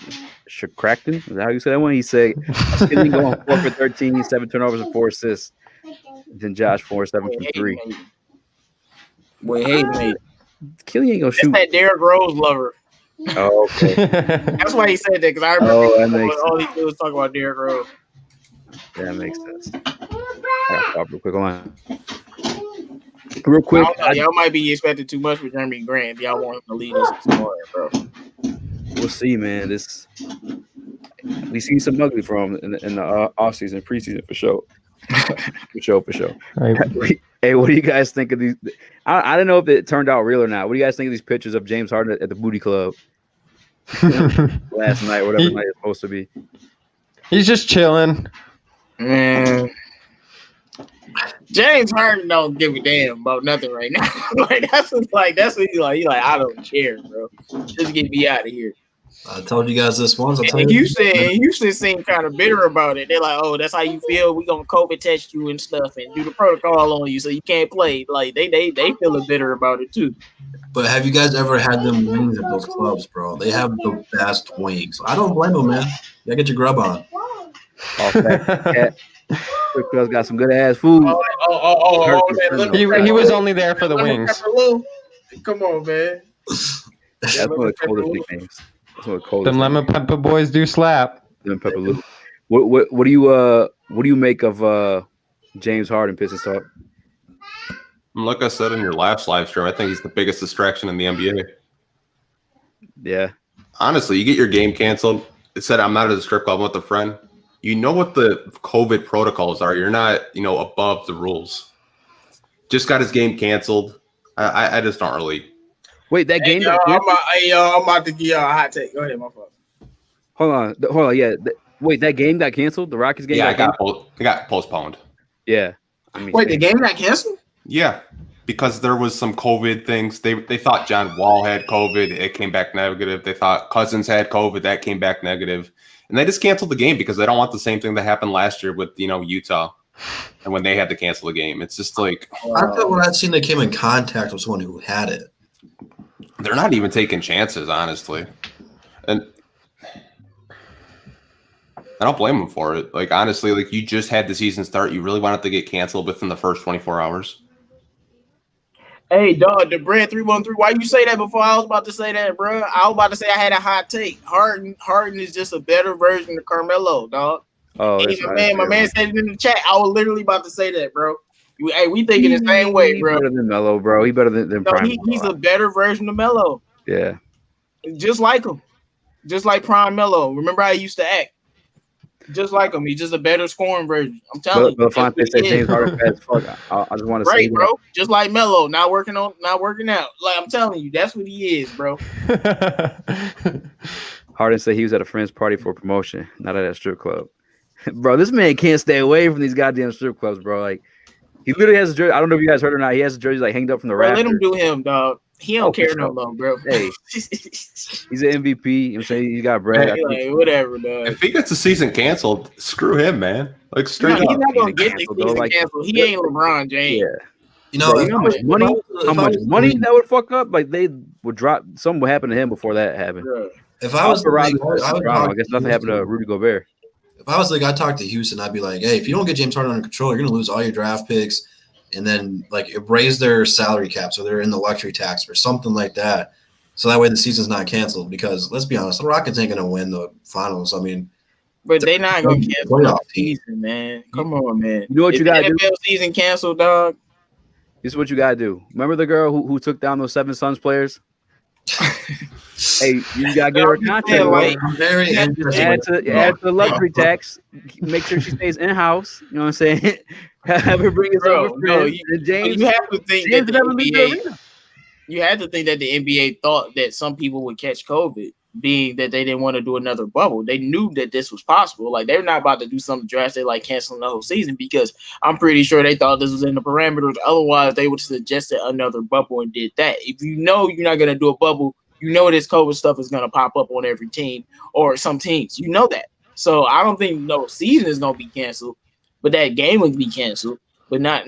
Shakrakton. Is that how you say that one? He said, "Killian going 4 for 13, 7 turnovers and 4 assists." Then Josh 4, 7 from 3. Wait, hey, mate. Killian ain't gonna That's shoot. that Derrick Rose lover. Oh, okay. That's why he said that because I remember all he did was talk about Derrick Rose. That makes sense. I gotta stop real quick. Hold on. Real quick. Y'all might be expecting too much for Jeremy Grant if y'all want him to lead us in scoring, bro. We'll see, man. We seen some ugly from him in the offseason, preseason for sure. for sure. Right. Hey, what do you guys think of these? I don't know if it turned out real or not. What do you guys think of these pictures of James Harden at the booty club last night, whatever night it's supposed to be? He's just chilling. Man, James Harden don't give a damn about nothing right now. That's what he's like. He's like, I don't care, bro. Just get me out of here. I told you guys this once. Houston seemed kind of bitter about it. They're like, oh, that's how you feel. We gonna COVID test you and stuff and do the protocol on you so you can't play. Like they feeling bitter about it too. But have you guys ever had them wings at those clubs, bro? They have the best wings. I don't blame them, man. You gotta get your grub on. Quick Girls got some good ass food. He was only there for the wings. Come on, man. That's one of the coldest nicknames. Them lemon pepper boys do slap. Lemon pepper Lou. What do you make of James Harden Pistons talk? Like I said in your last live stream, I think he's the biggest distraction in the NBA. Yeah. Honestly, you get your game canceled. It said I'm not at a strip club, I'm with a friend. You know what the COVID protocols are. You're not, above the rules. Just got his game canceled. I just don't really. Wait, that game. I'm about to give y'all a hot take. Go ahead, my fault. Hold on. Yeah. Wait, that game got canceled. The Rockets game. Yeah, it got postponed. Yeah. Wait, the game got canceled? Yeah, because there was some COVID things. They thought John Wall had COVID. It came back negative. They thought Cousins had COVID. That came back negative. And they just canceled the game because they don't want the same thing that happened last year with, Utah. And when they had to cancel the game. It's just like. I thought when I'd seen they came in contact with someone who had it. They're not even taking chances, honestly. And I don't blame them for it. Like, honestly, you just had the season start. You really wanted to get canceled within the first 24 hours. Hey, dog, the bread 313. Why you say that before I was about to say that, bro? I was about to say I had a hot take. Harden is just a better version of Carmelo, dog. Oh, hey, my man said it in the chat. I was literally about to say that, bro. Hey, we thinking the same way, bro. He's better than Melo, bro. He better than Prime. He's a better version of Melo. Yeah. Just like him. Just like Prime Melo. Remember how he used to act? Just like him. He's just a better scoring version. I'm telling you. But Fonte said James Harden fast fuck. I just want to say right, bro. Just like Melo, not working out. Like I'm telling you, that's what he is, bro. Harden said he was at a friend's party for promotion, not at a strip club. Bro, this man can't stay away from these goddamn strip clubs, bro. Like, he literally has a jersey. I don't know if you guys heard or not. He has a jersey hanged up from the rafters. Let him do him, dog. He don't care no more, bro. Hey, he's an MVP. I'm saying he got bread. Like, whatever, dog. If he gets the season canceled, screw him, man. Like, straight up. He's not gonna get the season canceled. He ain't LeBron James. Yeah. How much money that would fuck up? Like, they would drop. Something would happen to him before that happened. Yeah. If I was I guess nothing happened to Rudy Gobert. If I was I'd talk to Houston, I'd be like, hey, if you don't get James Harden under control, you're gonna lose all your draft picks. And then raise their salary cap so they're in the luxury tax or something like that. So that way the season's not canceled because let's be honest, the Rockets ain't gonna win the finals. I mean, but they not gonna cancel the season, man. Come on, man. You know what you gotta do? NFL season canceled, dog. This is what you gotta do. Remember the girl who took down those 7 Suns players? Hey, you gotta get her a contract. Right? Very add to the luxury tax. Make sure she stays in house. You know what I'm saying? Have her bring us over. James, you have to think that the NBA. You had to think that the NBA thought that some people would catch COVID, being that they didn't want to do another bubble. They knew that this was possible. Like, they're not about to do something drastic like canceling the whole season because I'm pretty sure they thought this was in the parameters. Otherwise, they would have suggested another bubble and did that. If you know you're not going to do a bubble, you know this COVID stuff is gonna pop up on every team or some teams. You know that. So I don't think no season is gonna be canceled, but that game would be canceled. But not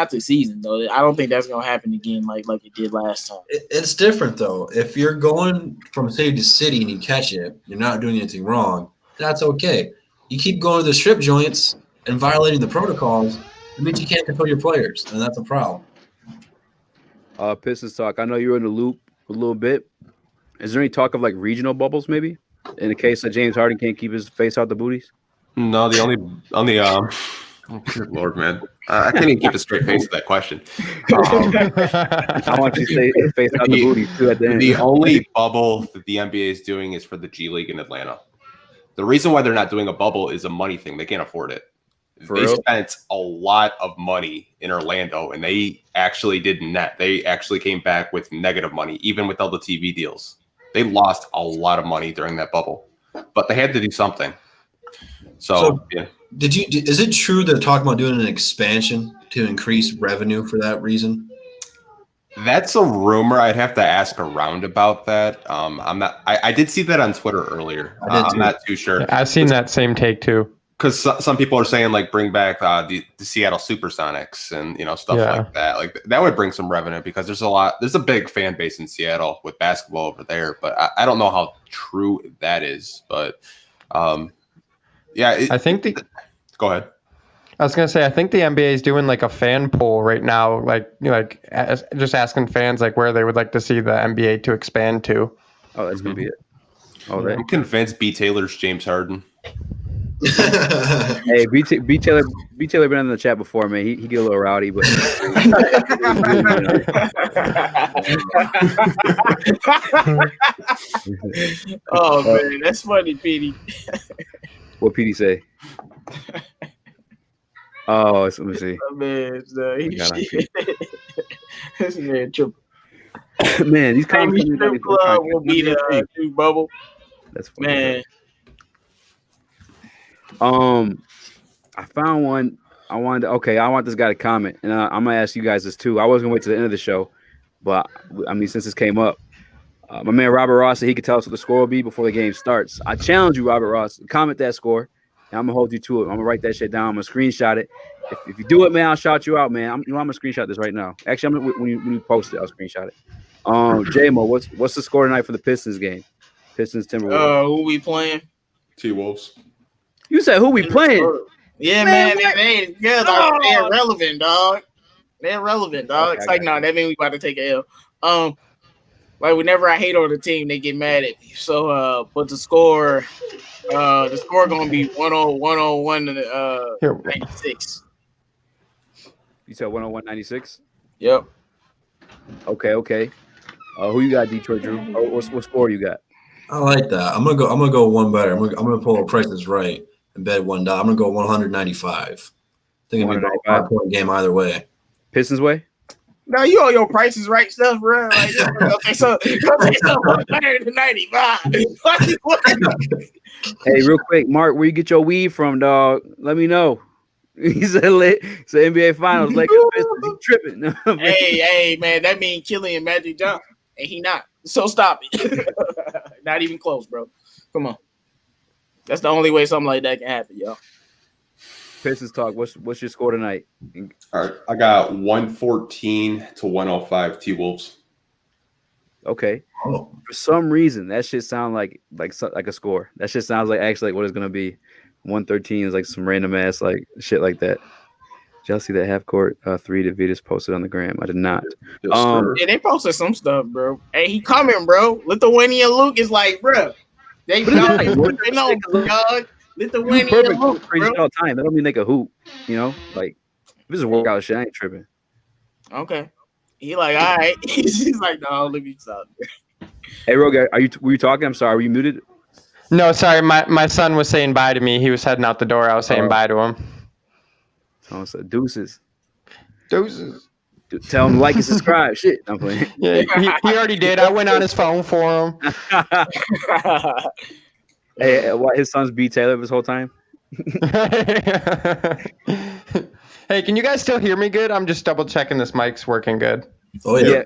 the season though. I don't think that's gonna happen again like it did last time. It's different though. If you're going from city to city and you catch it, you're not doing anything wrong. That's okay. You keep going to the strip joints and violating the protocols, it means you can't control your players, and that's a problem. Pistons talk. I know you're in the loop a little bit. Is there any talk of like regional bubbles maybe in the case that James Harden can't keep his face out the booties? No, the only oh, good Lord, man. I can't even keep a straight face to that question. I want you to say face out the booties too at the end. The only bubble that the NBA is doing is for the G League in Atlanta. The reason why they're not doing a bubble is a money thing. They can't afford it. They spent a lot of money in Orlando, and they actually did net. They actually came back with negative money, even with all the TV deals. They lost a lot of money during that bubble, but they had to do something. So yeah. Is it true they're talking about doing an expansion to increase revenue for that reason? That's a rumor. I'd have to ask around about that. I'm not. I did see that on Twitter earlier. I'm not too sure. I've seen that same take too. Because some people are saying like bring back the Seattle Supersonics and stuff like that. Like that would bring some revenue because there's a big fan base in Seattle with basketball over there. But I don't know how true that is. But yeah, I think go ahead. I was gonna say I think the NBA is doing like a fan poll right now, just asking fans like where they would like to see the NBA to expand to. Oh, that's gonna be it. Oh, I'm convinced B. Taylor's James Harden. Hey, B. Taylor been in the chat before, man. He get a little rowdy, but oh man, that's funny, Petey. What Petey say? Oh, let me see. Man, this man triple. Man, these comments strip club will be the new bubble. That's funny, man. I found one. I want this guy to comment, and I'm gonna ask you guys this too. I was gonna wait to the end of the show, but I mean, since this came up, my man Robert Ross said he could tell us what the score will be before the game starts. I challenge you, Robert Ross, to comment that score, and I'm gonna hold you to it. I'm gonna write that shit down. I'm gonna screenshot it. If you do it, man, I'll shout you out, man. I'm gonna screenshot this right now. Actually, when you post it, I'll screenshot it. J-Mo, what's the score tonight for the Pistons game? Pistons Timberwolves. Who we playing? T-Wolves. You said who we playing? Yeah, man, they're relevant, dog. They're relevant, dog. Okay, it's like, no, that means we about to take a L. Like whenever I hate on the team, they get mad at me. So, but the score gonna be 101 to 96. You said 101-96? Yep. Okay. Who you got, Detroit Drew? What score you got? I like that. I'm gonna go one better. I'm gonna pull a Price is Right and bet $1. I'm gonna go 195. I think it'll be about a 5-point game either way. Pistons way? No, you all your Price is Right stuff, bro. Like, okay, so 195. Hey, real quick, Mark, where you get your weed from, dog? Let me know. He said it's the NBA Finals. Lakers Pistons. He tripping. hey, man, that means Killian Magic Johnson, and he not. So stop it. Not even close, bro. Come on. That's the only way something like that can happen, yo. Pistons talk. What's your score tonight? All right, I got 114 to 105 T-Wolves. Okay. Oh. For some reason, that shit sounds like a score. That shit sounds like actually like what it's gonna be. 113 is like some random ass like shit like that. Did y'all see that half court three that Vitas posted on the gram? I did not. Yeah, they posted some stuff, bro. Hey, he coming, bro. Lithuania Luke is like, bro. They know, dog. Lithuania Luke, crazy all the time. That don't mean they can hoop. Like if this is a workout shit, I ain't tripping. Okay. He like, all right. He's like, no, let me stop. Hey, Roger, were you talking? I'm sorry. Were you muted? No, sorry. My son was saying bye to me. He was heading out the door. I was saying bye to him. Oh, so deuces. Deuces. Tell him to like and subscribe. Shit, I'm playing. Yeah, he already did. I went on his phone for him. Hey, what, his son's B. Taylor this whole time? Hey, can you guys still hear me good? I'm just double checking this mic's working good. Oh, yeah.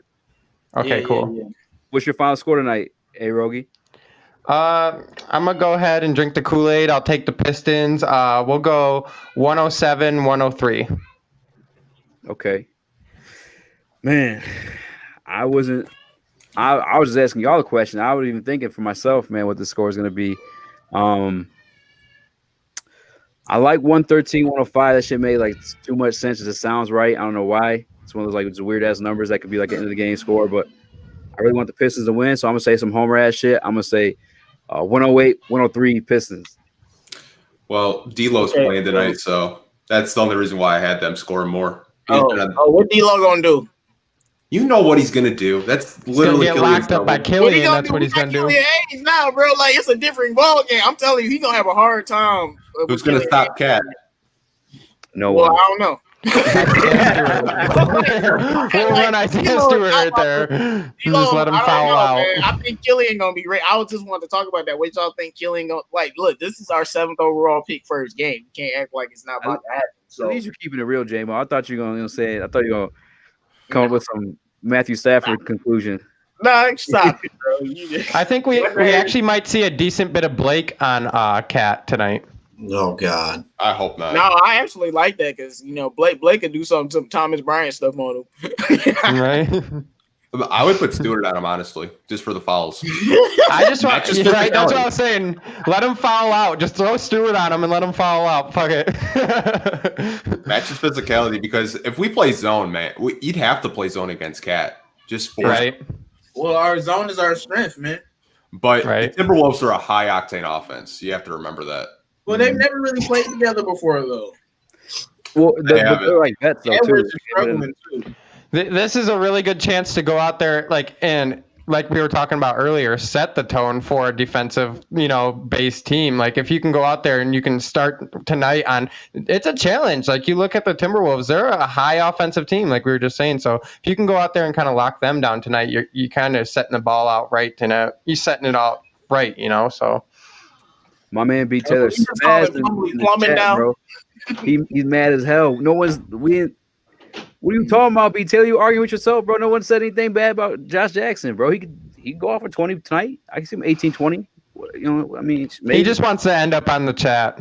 Okay, cool. Yeah. What's your final score tonight, A-Rogey? I'm gonna go ahead and drink the Kool-Aid. I'll take the Pistons. We'll go 107, 103. Okay. Man, I was just asking y'all a question. I was even thinking for myself, man, what the score is going to be. I like 113, 105. That shit made like too much sense. It sounds right. I don't know why. It's one of those like weird ass numbers that could be like an end of the game score, but I really want the Pistons to win. So I'm going to say some homer ass shit. I'm going to say 108, 103 Pistons. Well, D'Lo's playing tonight, so that's the only reason why I had them scoring more. What D-Lo gonna do? You know what he's gonna do. That's literally get locked up by Killian. That's what he's gonna do. Killian Hayes now, bro. Like it's a different ball game. I'm telling you, he's gonna have a hard time. Who's gonna stop Cat? No Well, one. I don't know. We'll run Isaiah Stewart right there. Just let him foul out. Man. I think Killian gonna be great. I was just wanting to talk about that. What y'all think Killian gonna like? Look, this is our 7th overall pick first game. You can't act like it's not about to happen. So At least you're keeping it real, J-Mo. I thought you were gonna say it. I thought you were gonna come up with some Matthew Stafford conclusion. nah, stop it, bro. I think we actually might see a decent bit of Blake on Cat tonight. Oh God, I hope not. No, I actually like that because Blake could do some Thomas Bryant stuff on him. Right? I would put Stewart on him, honestly, just for the fouls. I just want Just right. That's what physicality. I was saying. Let him foul out. Just throw Stewart on him and let him foul out. Fuck it. Matches physicality, because if we play zone, man, you'd have to play zone against Cat. Just force. Right. Well, our zone is our strength, man. But Right. the Timberwolves are a high octane offense. You have to remember that. Well, they've never really played together before, though. Well, haven't. they're like vets though Edwards too. is struggling too. This is a really good chance to go out there, and like we were talking about earlier, set the tone for a defensive, based team. Like if you can go out there and you can start tonight on, it's a challenge. Like you look at the Timberwolves, they're a high offensive team, like we were just saying. So if you can go out there and kind of lock them down tonight, you kind of setting the ball out right, and you're setting it out right, So. My man B Taylor You just smashed call it in the plumbing chat, now? bro. He's mad as hell. What are you talking about, B Taylor? You arguing with yourself, bro? No one said anything bad about Josh Jackson, bro. He could go off for 20 tonight. I can see him 18, 20. I mean, maybe. He just wants to end up on the chat.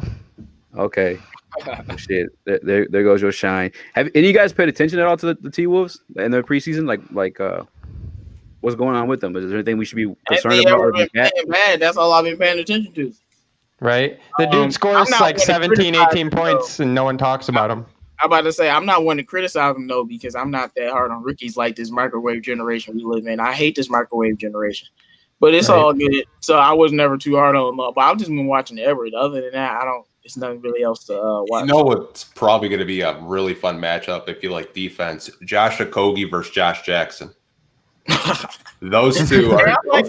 Okay. Shit. There goes your shine. Have any of you guys paid attention at all to the T-Wolves in their preseason? Like what's going on with them? Is there anything we should be concerned about? Or Been playing bad. That's all I've been paying attention to. Right? The dude scores I'm not like gonna 17, criticize 18 him, points, and no one talks about him. I'm about to say I'm not one to criticize him though because I'm not that hard on rookies like this microwave generation we live in. I hate this microwave generation, but it's Right. all good. So I was never too hard on him. But I've just been watching Everett. Other than that, I don't. It's nothing really else to watch. You know what's probably going to be a really fun matchup if you like defense? Josh Okogie versus Josh Jackson. Those two are. I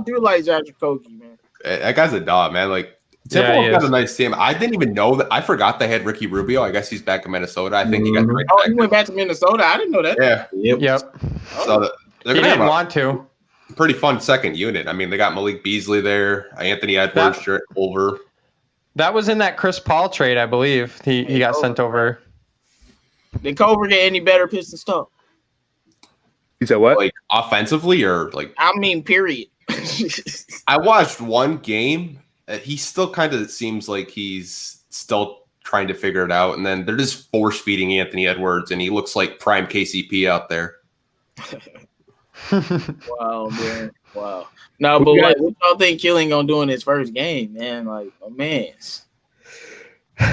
do like Josh Okogie, man. That guy's a dog, man. Like Yeah, Timberwolves he got is. a nice team. I didn't even know that. I forgot they had Ricky Rubio. I guess he's back in Minnesota. I think he got right Oh, he back. went back to Minnesota. I didn't know that. Yeah. Yep. So they're He gonna have didn't a want to. pretty fun second unit. I mean, they got Malik Beasley there, Anthony Edwards, Jarrett Culver. That was in that Chris Paul trade, I believe. He got sent over. Did Culver get any better Pistons talk? You said what? Like offensively, or like I mean, period. I watched one game. He still kind of seems like he's still trying to figure it out, and then they're just force feeding Anthony Edwards, and he looks like prime KCP out there. Wow, man. Wow. No, but like, what y'all think Killian gonna do in his first game, man? Like, oh man.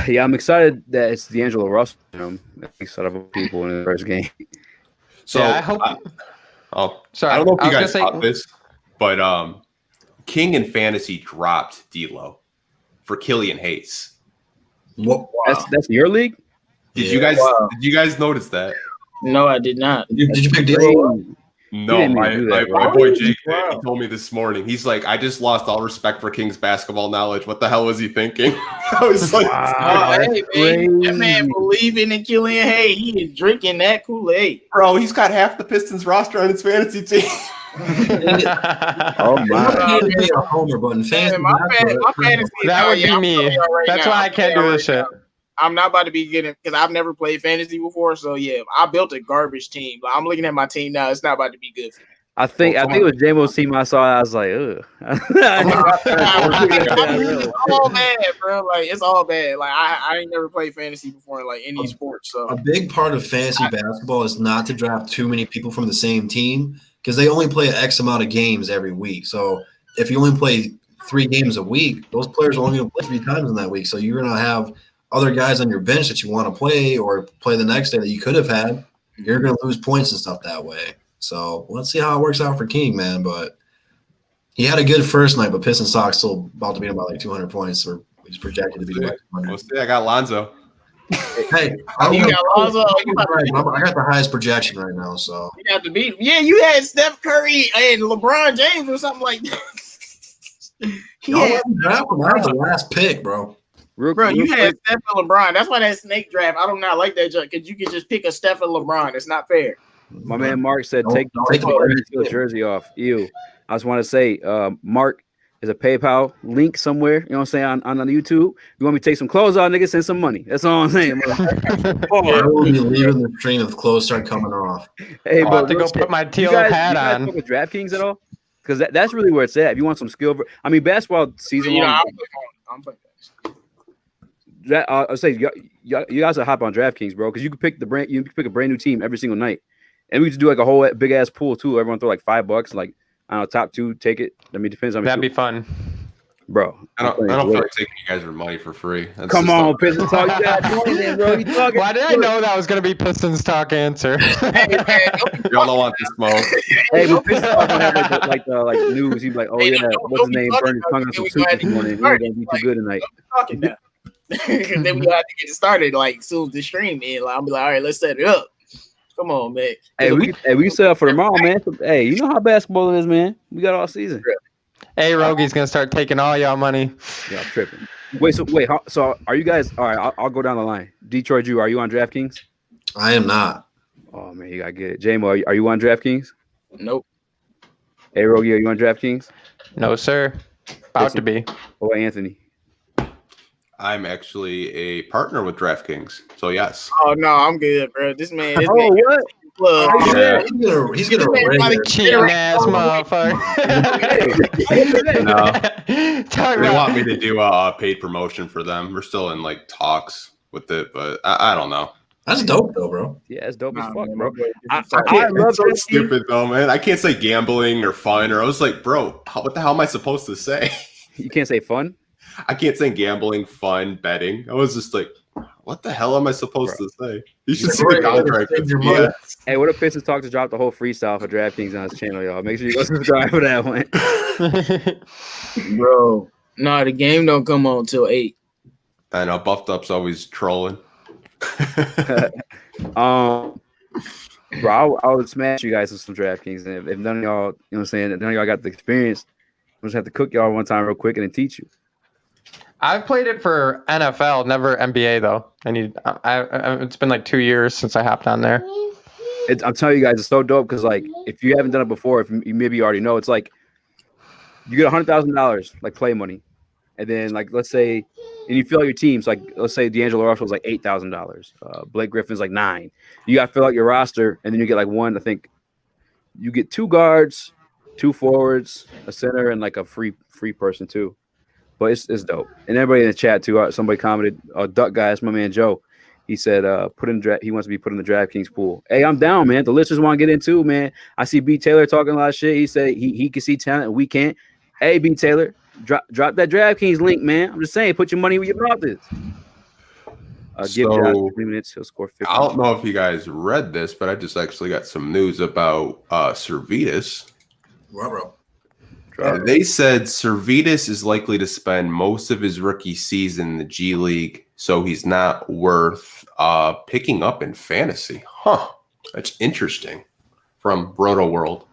Yeah, I'm excited that it's D'Angelo Russell. Instead of people in the first game. So Yeah, I hope. Sorry, I don't know if I you was guys gonna say- caught this, but King in Fantasy dropped D'Lo for Killian Hayes. What? That's your league? Did Yeah. you guys notice that? No, I did not. Did you pick D'Lo? No, didn't my even do that, my bro. boy Jake Wow. he told me this morning. He's like, I just lost all respect for Kings basketball knowledge. What the hell was he thinking? I was like, Wow. Oh, hey, man, that crazy. man believing in Killian Hayes. He is drinking that Kool-Aid. bro, he's got half the Pistons roster on his fantasy team. Oh I'm my! not gonna be a homer, but in fantasy Man, my basketball, fantasy. That would be I'm me. telling y'all right That's now, why I I'm can't telling do y'all this right shit. now, I'm not about to be getting because I've never played fantasy before. So yeah, I built a garbage team. But I'm looking at my team now. It's not about to be good for me. I think it was J-Mo's team I saw. I was like, ugh. It's all bad, bro. Like it's all bad. Like I ain't never played fantasy before, like any sport. So a big part of fantasy basketball is not to draft too many people from the same team because they only play X amount of games every week. So if you only play 3 games a week, those players are only going to play 3 times in that week. So you're going to have other guys on your bench that you want to play or play the next day that you could have had. You're going to lose points and stuff that way. So let's see how it works out for King, man. But he had a good first night, but Pistons stock still about to beat him by like 200 points, or he's projected to be like 200. We'll see. I got Lonzo. Hey, you got Lonzo. I got the highest projection right now, so You have to beat. Yeah, you had Steph Curry and LeBron James or something like that. y'all draft him. That was the last pick, bro. Bro, you had Steph and LeBron. That's why that snake draft. I do not like that because you can just pick a Steph and LeBron. It's not fair. My man Mark said, take take the jersey off. Ew. I just want to say, Mark is a PayPal link somewhere. You know what I'm saying on YouTube. You want me to take some clothes off, nigga? Send some money. That's all I'm saying. I will be leaving the stream if clothes start coming off. Hey, I'll have to go put my teal hat on. You guys fuck with DraftKings at all? Because that's really where it's at. If you want some skill, I mean, basketball season long. I'm playing. I'll say you guys are hop on DraftKings, bro, because you can pick a brand new team every single night, and we just do like a whole big ass pool too. Everyone throw like $5, like I don't know, top 2 take it. I mean, it depends on. That'd be fun, bro. I don't feel like taking you guys for money for free. Come on, Pistons talk. You got 20 then, bro. You talking? Why did I know that was gonna be Pistons talk answer? Y'all don't want the smoke. Hey, but Pistons talk have like news. He'd be like, oh yeah, what's his name? Burned his tongue on some soup this morning. He ain't gonna be too good tonight. Talking now. Then we got to get it started like soon as the stream in. Like, I'll be like, all right, let's set it up. Come on, man. Hey, we set up for tomorrow, man. Hey, you know how basketball is, man. We got all season. A-Rogey's gonna start taking all y'all money. Yeah, I'm tripping. So are you guys? All right, I'll go down the line. Detroit Drew, are you on DraftKings? I am not. Oh man, you gotta get it. J-Mo, are you on DraftKings? Nope. A-Rogey, are you on DraftKings? No, sir. About to be. Oh, Anthony. I'm actually a partner with DraftKings, so yes. Oh no, I'm good, bro. This man. What? Yeah, he's gonna cheating ass motherfucker. No, they want me to do a paid promotion for them. We're still in like talks with it, but I don't know. That's dope though, bro. Yeah, it's dope as fuck, bro. I love so stupid though, man. I can't say gambling or fun, or I was like, bro, what the hell am I supposed to say? You can't say fun. I can't say gambling, fun, betting. I was just like, what the hell am I supposed to say? You should see the contract. Yeah. Hey, what if Pistons talk to drop the whole freestyle for DraftKings on his channel, y'all? Make sure you go subscribe for that one. Bro. No, the game don't come on till 8. I know Buffed Up's always trolling. Bro, I would smash you guys with some DraftKings, and if none of y'all, you know what I'm saying, if none of y'all got the experience, I'm just have to cook y'all one time real quick and then teach you. I've played it for NFL, never NBA though. It's been like 2 years since I hopped on there. I'm telling you guys, it's so dope because like if you haven't done it before, if you maybe already know, it's like you get $100,000 like play money, and then like let's say, and you fill out your teams. Like let's say D'Angelo Russell's like $8,000, Blake Griffin's like $9,000. You got to fill out your roster, and then you get like one. I think you get 2 guards, 2 forwards, a center, and like a free person too. But it's dope. And everybody in the chat too. Somebody commented, Duck guy, that's my man Joe. He said, he wants to be put in the DraftKings pool. Hey, I'm down, man. The listeners want to get into, man. I see B Taylor talking a lot of shit. He said he can see talent and we can't. Hey, B Taylor, drop that DraftKings link, man. I'm just saying, put your money where your mouth is. Give Josh 3 minutes, he'll score 50. I don't know if you guys read this, but I just actually got some news about Servetus. Wow, bro. They said Servetus is likely to spend most of his rookie season in the G League, so he's not worth picking up in fantasy. Huh. That's interesting from Roto World.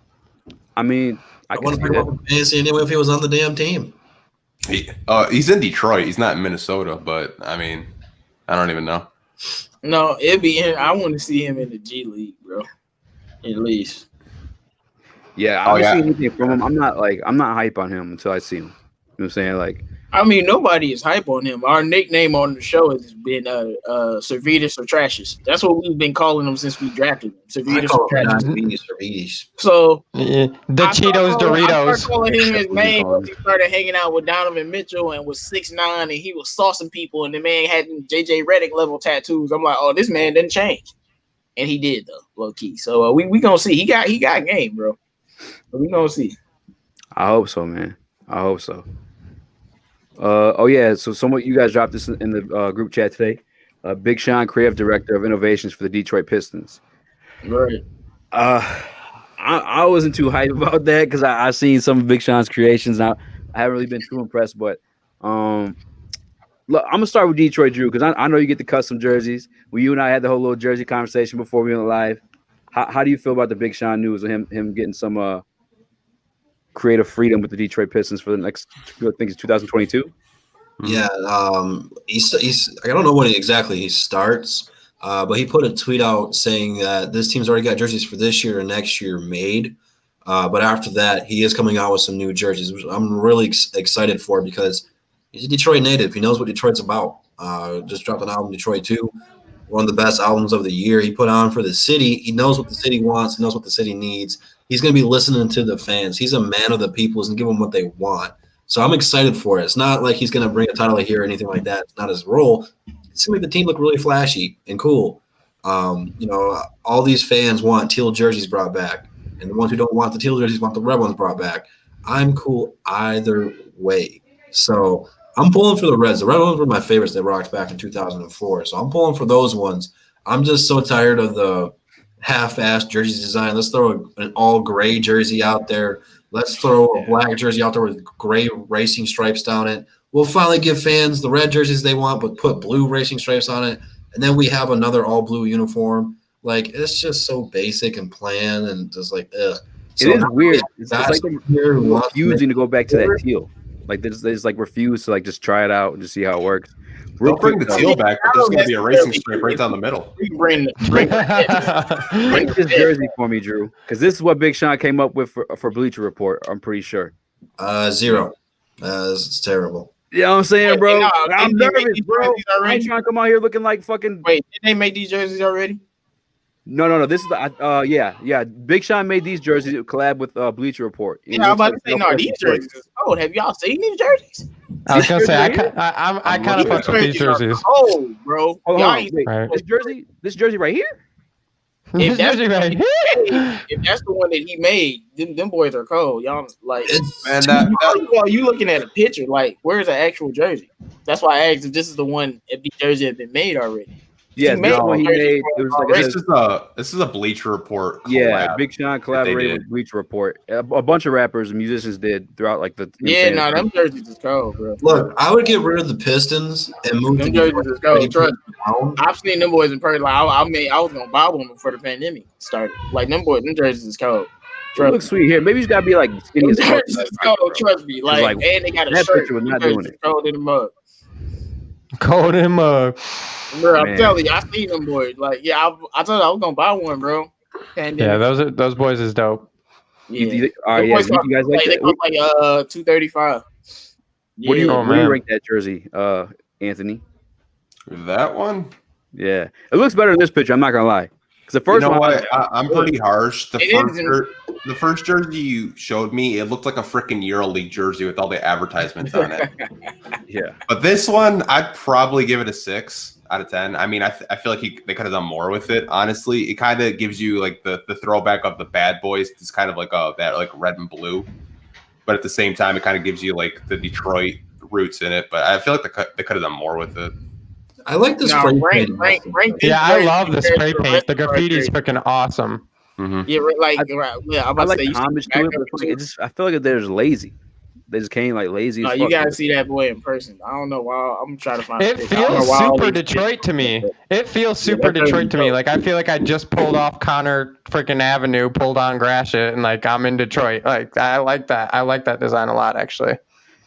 I mean, I want to pick up in fantasy anyway if he was on the damn team. He's in Detroit. He's not in Minnesota, but I mean, I don't even know. No, I want to see him in the G League, bro. At least. Yeah, I don't see anything from him. I'm not hype on him until I see him. You know what I'm saying? Like, I mean, nobody is hype on him. Our nickname on the show has been Servetus or Trashes. That's what we've been calling him since we drafted him. I Servetus call or Trashes. diabetes or bees. So Yeah. The I started Cheetos calling- I Doritos. started calling him his That's what we name call once him. he started hanging out with Donovan Mitchell and was 6'9", and he was saucing people, and the man had JJ Redick level tattoos. I'm like, oh, this man didn't change, and he did though, low key. So we gonna see. He got game, bro. But we gonna see. I hope so, man. I hope so. Oh yeah. So you guys dropped this in the group chat today. Big Sean, creative director of innovations for the Detroit Pistons. Right. I wasn't too hyped about that because I seen some of Big Sean's creations. Now I haven't really been too impressed, but look, I'm gonna start with Detroit, Drew, because I know you get the custom jerseys. Well, you and I had the whole little jersey conversation before we went live. How do you feel about the Big Sean news of him getting some creative freedom with the Detroit Pistons for the next, I think it's 2022? Yeah, he's I don't know when exactly he starts, but he put a tweet out saying that this team's already got jerseys for this year and next year made. But after that, he is coming out with some new jerseys, which I'm really excited for because he's a Detroit native. He knows what Detroit's about. Just dropped an album, Detroit 2, one of the best albums of the year. He put on for the city. He knows what the city wants. He knows what the city needs. He's going to be listening to the fans. He's a man of the people. He's going to give them what they want. So I'm excited for it. It's not like he's going to bring a title here or anything like that. It's not his role. It's going to make the team look really flashy and cool. All these fans want teal jerseys brought back, and the ones who don't want the teal jerseys want the red ones brought back. I'm cool either way. So I'm pulling for the reds. The red ones were my favorites that rocked back in 2004. So I'm pulling for those ones. I'm just so tired of the half-assed jerseys design. Let's throw an all-gray jersey out there. Let's throw a black jersey out there with gray racing stripes down it. We'll finally give fans the red jerseys they want, but put blue racing stripes on it. And then we have another all-blue uniform. Like, it's just so basic and bland and just like, ugh. So It is weird. It's that's like they're refusing to go back to that teal. Like they just like refuse to like just try it out and just see how it works. They'll bring the teal back, but there's going to be a racing stripe right down the middle. Bring Rank this jersey for me, Drew, because this is what Big Sean came up with for Bleacher Report. I'm pretty sure. 0. It's terrible. You know what I'm saying, bro? Hey, I'm did they make nervous, these bro. jerseys I already? ain't trying to come out here looking like fucking. Wait, did they make these jerseys already? No. This is the yeah. Big Sean made these jerseys collab with Bleacher Report. Yeah, I'm about to say, no, these jerseys is cold. Have y'all seen these jerseys? I was gonna say I I'm kind of fucks with these jerseys. Oh, bro. Hold Y'all on, ain't- wait. Right. This jersey right here. This that's jersey right here. If that's the one that he made, them boys are cold. Y'all like, And you looking at a picture, like, where's the actual jersey? That's why I asked if this is the one, if the jersey had been made already. Yeah, He made this one he jerseys made. for It was like already. this is a Bleacher Report collab. yeah, Big Sean they collaborated did. with Bleacher Report. A bunch of rappers and musicians did throughout like the Yeah, no, them jerseys is cold, bro. Look, I would get rid of the Pistons and move Them to jerseys Detroit. is cold. Trust me. Down. I've seen them boys in person. Like, I was gonna buy one before the pandemic started. Like, them jerseys is cold. It looks Trust me. sweet here. Maybe he's got to be like skinny Them as fuck. jerseys is cold. Trust me. Like, like, and they got a that shirt. picture was Them not jerseys doing is it. cold in the mug. Code him up. Bro, I'm Man. telling you, I seen them boys. Like, yeah, I told you I was gonna buy one, bro. Yeah, those boys is dope. Yeah. All right, yeah. You guys like They that? cost like $235. What do you Oh, what do you man. rank that jersey, Anthony? That one? Yeah, it looks better in this picture. I'm not gonna lie. Because the first you know one, what? I'm pretty harsh. It The first jersey you showed me, it looked like a freaking EuroLeague jersey with all the advertisements on it. yeah, But this one, I'd probably give it a 6 out of 10. I mean, I feel like they could have done more with it. Honestly, it kind of gives you like the throwback of the Bad Boys. It's kind of like that like red and blue, but at the same time, it kind of gives you like the Detroit roots in it. But I feel like they could have done more with it. I like this No, spray rank paint. this Yeah, I jersey love the compared spray to paint. rest The of our graffiti's jersey. freaking awesome. Mm-hmm. Yeah, I'm I about like to say, the you see homage the to it, back but of it's like, it? I feel like they're just lazy. They just came like lazy. No, as you fuck. gotta see that boy in person. I don't know why. I'm trying to find. It a picture. I don't know feels why all super these Detroit to me. It feels Yeah, super that's Detroit to me. dope. Like I feel like I just pulled off Connor freaking Avenue, pulled on Gratiot, and like I'm in Detroit. Like I like that. I like that design a lot, actually.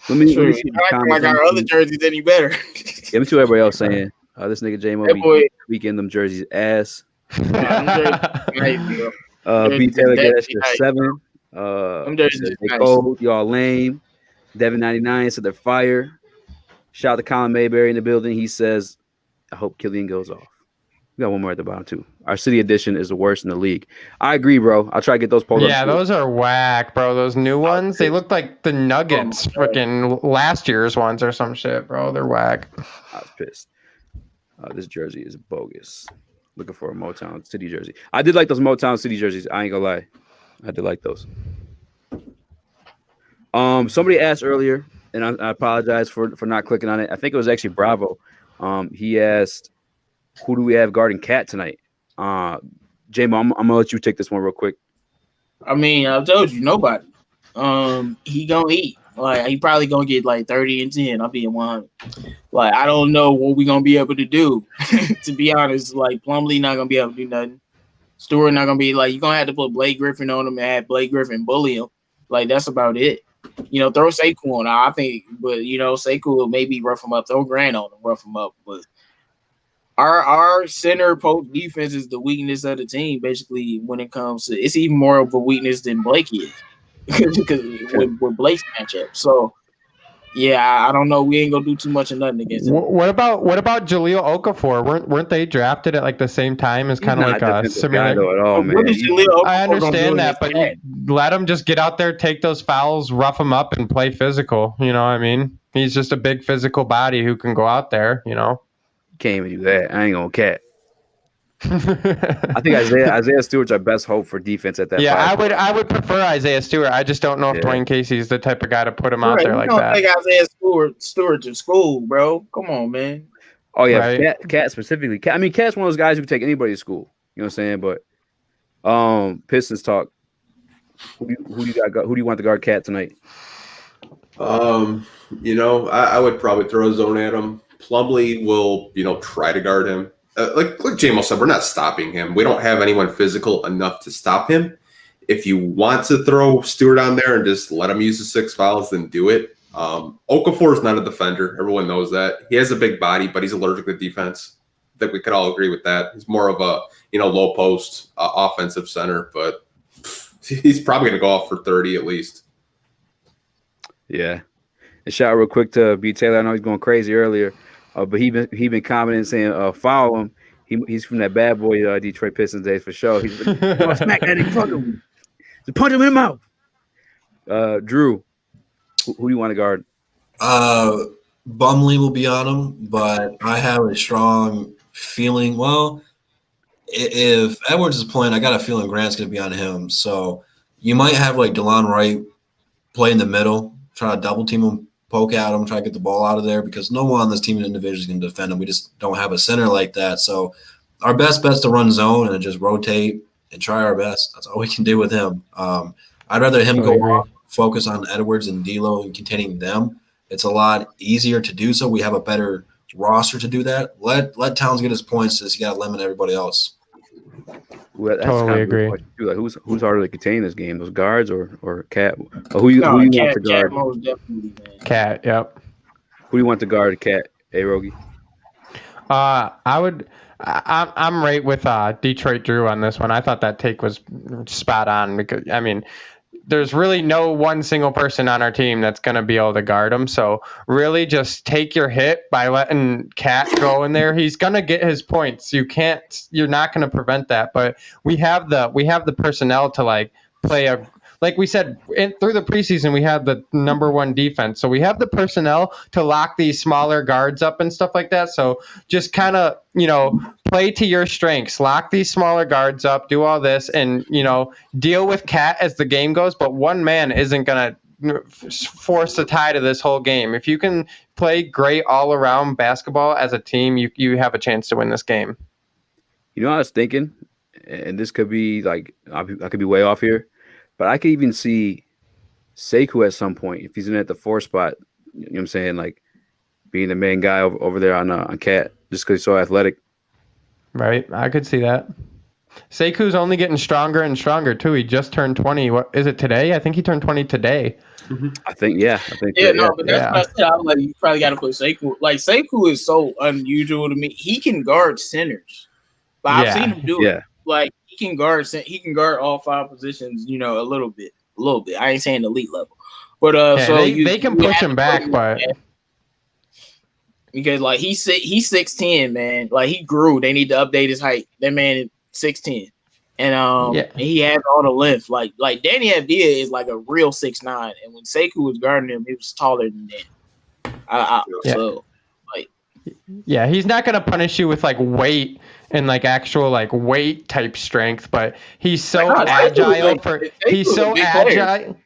Let me True. see the I like comments. our other jerseys any better. Let me see what everybody else saying. This nigga J-Mo That boy, be tweaking them jerseys ass. them jerseys nice, bro. B Taylor get that Definitely shit nice. 7. Them jerseys Said is they nice. cold, y'all lame. Devin 99 said they're fire. Shout out to Colin Mayberry in the building. He says, I hope Killian goes off. We got one more at the bottom, too. Our city edition is the worst in the league. I agree, bro. I'll try to get those pulled up. Yeah, those are whack, bro. Those new ones, they look like the Nuggets, freaking last year's ones or some shit, bro. They're whack. I was pissed. This jersey is bogus. Looking for a Motown City jersey. I did like those Motown City jerseys. I ain't gonna lie. I did like those. Somebody asked earlier, and I apologize for not clicking on it. I think it was actually Bravo. He asked, who do we have guarding Cat tonight? J-Mo, I'm gonna let you take this one real quick. I mean, I told you, nobody. He gonna eat. Like, he probably gonna get like 30 and 10. I'll be at 100. Like, I don't know what we gonna be able to do. To be honest, like, Plumlee not gonna be able to do nothing. Stewart not gonna be like, you're gonna have to put Blake Griffin on him and have Blake Griffin bully him. Like, that's about it. You know, throw Sekou on. I think, but you know, Sekou will maybe rough him up. Throw Grant on him, rough him up. But our center post defense is the weakness of the team. Basically, when it comes to, it's even more of a weakness than Blake is because with Blake's matchup. So yeah, I don't know. We ain't gonna do too much of nothing against him. What about Jahlil Okafor? Weren't they drafted at like the same time as kind of like a similar? At all, man. I understand that, but let him just get out there, take those fouls, rough him up, and play physical. You know what I mean? He's just a big physical body who can go out there. You know. Can't even do that. I ain't gonna Cat. I think Isaiah Stewart's our best hope for defense at that. Yeah, I would prefer Isaiah Stewart. I just don't know if Dwayne Casey's the type of guy to put him out there like that. Take Isaiah Stewart to school, bro. Come on, man. Oh yeah, right. Cat specifically. I mean, Cat's one of those guys who can take anybody to school. You know what I'm saying? But Pistons talk. Who do you want to guard Cat tonight? You know, I would probably throw a zone at him. Plumlee will, try to guard him. Like J-Mo said, we're not stopping him. We don't have anyone physical enough to stop him. If you want to throw Stewart on there and just let him use the 6 fouls, then do it. Okafor is not a defender. Everyone knows that. He has a big body, but he's allergic to defense. I think we could all agree with that. He's more of a, low post offensive center, but he's probably going to go off for 30 at least. Yeah. And shout out real quick to B. Taylor. I know he's going crazy earlier. But he been commenting saying follow him. He's from that bad boy Detroit Pistons days for sure. He's like, smack that nigga, fuck him. Just punch him in the mouth. Drew, who do you want to guard? Bumley will be on him, but I have a strong feeling. Well, if Edwards is playing, I got a feeling Grant's going to be on him. So you might have like DeLon Wright play in the middle, try to double team him, poke at him, try to get the ball out of there because no one on this team individually is going to defend him. We just don't have a center like that. So our best bet's to run zone and just rotate and try our best. That's all we can do with him. I'd rather him go off, focus on Edwards and D'Lo and containing them. It's a lot easier to do so. We have a better roster to do that. Let Towns get his points. Just you got to limit everybody else. Well, totally agree. Like who's harder to contain this game, those guards or Cat? Who you want to guard? Cat, yep. Who do you want to guard? Cat, A-Rogey? I'm right with Detroit Drew on this one. I thought that take was spot on because there's really no one single person on our team that's going to be able to guard him. So really just take your hit by letting Cat go in there. He's going to get his points. You're not going to prevent that, but we have the personnel to play like we said, through the preseason, we had the number 1 defense. So we have the personnel to lock these smaller guards up and stuff like that. So just kind of, play to your strengths, lock these smaller guards up, do all this, and, deal with Cat as the game goes. But one man isn't going to force the tide of this whole game. If you can play great all around basketball as a team, you have a chance to win this game. I was thinking, and this could be I could be way off here, but I could even see Sekou at some point if he's in at the 4 spot. You know what I'm saying? Being the main guy over there on Cat just because he's so athletic. Right, I could see that. Sekou's only getting stronger and stronger too. He just turned 20. What is it today? I think he turned 20 today. Mm-hmm. I think. But that's what I said. I was like, you probably got to put Sekou. Sekou is so unusual to me. He can guard centers, but I've seen him do it. He can guard all 5 positions. A little bit. I ain't saying elite level, but so they can push him back, but because like he's 6'10", man. Like he grew. They need to update his height. That man is 6'10", and and he has all the length. Like Danny Avdija is like a real 6'9", and when Sekou was guarding him, he was taller than that. So like, yeah, he's not gonna punish you with like weight and like actual like weight type strength, but he's so agile for he's so agile.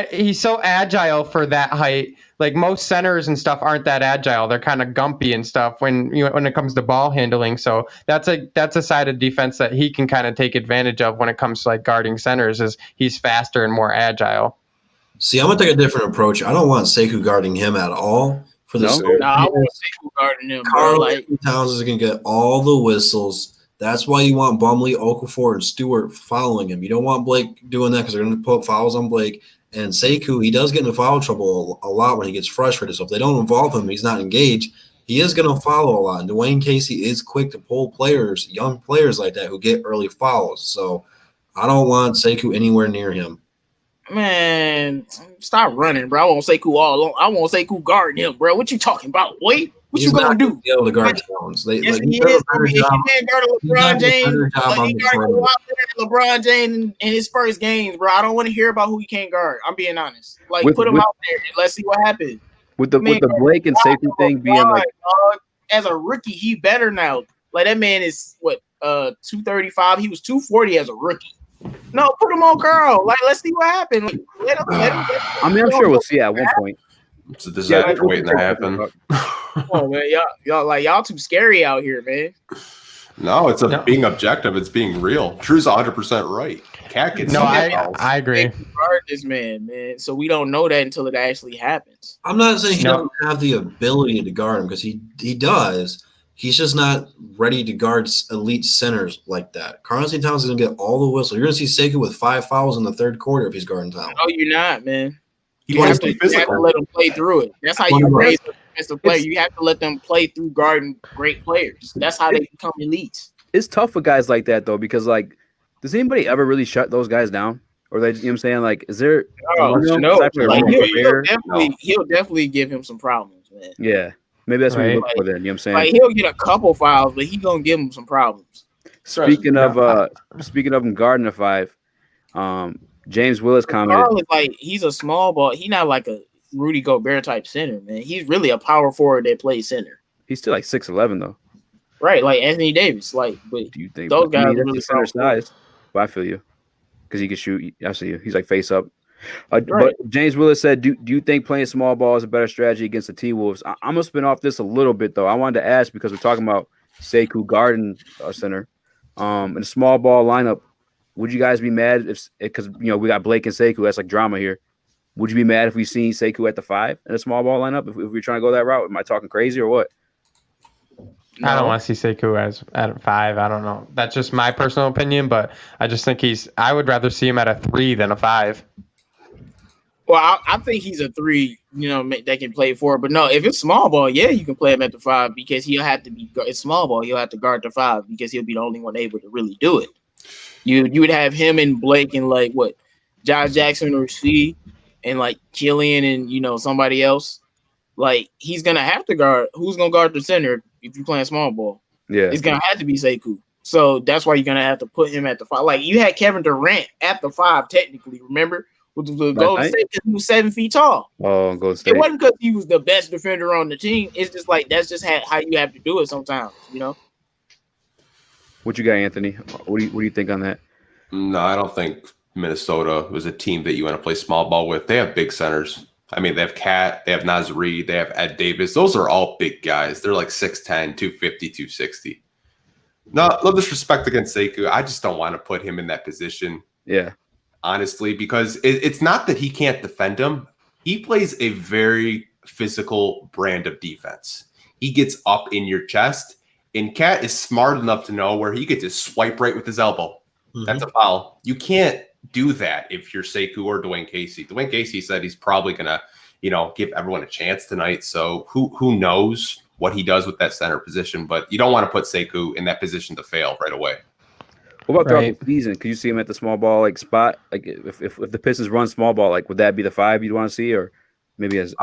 He's so agile for that height. Like most centers and stuff aren't that agile. They're kind of gumpy and stuff when it comes to ball handling. So that's a side of defense that he can kind of take advantage of when it comes to like guarding centers. Is he's faster and more agile. See, I'm gonna take a different approach. I don't want Sekou guarding him at all for this. No, I want Sekou guarding him. Karl-Anthony Towns is gonna get all the whistles. That's why you want Bumley, Okafor, and Stewart following him. You don't want Blake doing that because they're gonna put fouls on Blake. And Sekou, he does get into foul trouble a lot when he gets frustrated. So if they don't involve him, he's not engaged. He is going to follow a lot. And Dwayne Casey is quick to pull players, young players like that who get early fouls. So I don't want Sekou anywhere near him. Man, stop running, bro. I want Sekou all along. I want Sekou guarding him, bro. What you talking about? Wait, what he's you gonna do? Be able to guard Towns. Yes, he is. He can't guard LeBron James. He guarded a lot better than LeBron James in his first games, bro. I don't want to hear about who he can't guard. I'm being honest. Like, put him out there and let's see what happens. With the Blake and Sekou thing being like, as a rookie, he better now. Like that man is what 235. He was 240 as a rookie. No, put him on Karl. Like, let's see what happens. Let him. I mean, I'm sure we'll see at one point. It's a disaster waiting to happen. Oh man, y'all too scary out here, man. No, it's being objective. It's being real. Drew's 100% right. Cat gets I agree. Guard this man. So we don't know that until it actually happens. I'm not saying he doesn't have the ability to guard him because he does. He's just not ready to guard elite centers like that. Karl-Anthony Towns is going to get all the whistles. You're going to see Sekou with 5 fouls in the third quarter if he's guarding Towns. No, you're not, man. You have to let them play through it. That's how you raise a defensive player. You have to let them play through guarding great players. That's how they become elites. It's tough for guys like that, though, because, like, does anybody ever really shut those guys down? Or they, you know what I'm saying? Like, is there no. Like, he'll definitely give him some problems, man. Yeah. Maybe that's what you look for then. You know what I'm saying? Like, he'll get a couple fouls, but he's going to give him some problems. Speaking of him guarding the 5, James Willis commented. Karl is like, he's a small ball. He's not like a Rudy Gobert type center, man. He's really a power forward that plays center. He's still like 6'11", though. Right, like Anthony Davis. Like, but do you think those guys are really center size? But I feel you because he can shoot. I see you. He's like face up. But James Willis said, "Do you think playing small ball is a better strategy against the T-Wolves?" I'm gonna spin off this a little bit though. I wanted to ask because we're talking about Sekou guarding center, in a small ball lineup. Would you guys be mad if because we got Blake and Sekou? That's like drama here. Would you be mad if we seen Sekou at the 5 in a small ball lineup? If we're trying to go that route, am I talking crazy or what? No. I don't want to see Sekou as at 5. I don't know. That's just my personal opinion, but I just think I would rather see him at a 3 than a 5. Well, I think he's a 3, that can play 4. But no, if it's small ball, yeah, you can play him at the 5 because he'll have to be. It's small ball. He'll have to guard the 5 because he'll be the only one able to really do it. You would have him and Blake and like what, Josh Jackson or C, and like Killian and somebody else. Like he's gonna have to guard. Who's gonna guard the center if you're playing small ball? Yeah, it's gonna have to be Sekou. So that's why you're gonna have to put him at the 5. Like you had Kevin Durant at the 5 technically. Remember? With the Golden State because he was 7 feet tall. Oh, Golden State. It wasn't because he was the best defender on the team. It's just like that's just how you have to do it sometimes. What you got, Anthony? What do you think on that? No, I don't think Minnesota was a team that you want to play small ball with. They have big centers. I mean, they have Cat, they have Naz Reid, they have Ed Davis. Those are all big guys. They're like 6'10", 250, 260. No disrespect against Sekou. I just don't want to put him in that position. Yeah. Honestly, because it's not that he can't defend him. He plays a very physical brand of defense. He gets up in your chest, and Cat is smart enough to know where he could just swipe right with his elbow. Mm-hmm. That's a foul. You can't do that if you're Sekou or Dwayne Casey. Dwayne Casey said he's probably gonna, give everyone a chance tonight. So who knows what he does with that center position? But you don't want to put Sekou in that position to fail right away. What about throughout the season? Could you see him at the small ball spot? Like if the Pistons run small ball, would that be the 5 you'd want to see, or maybe as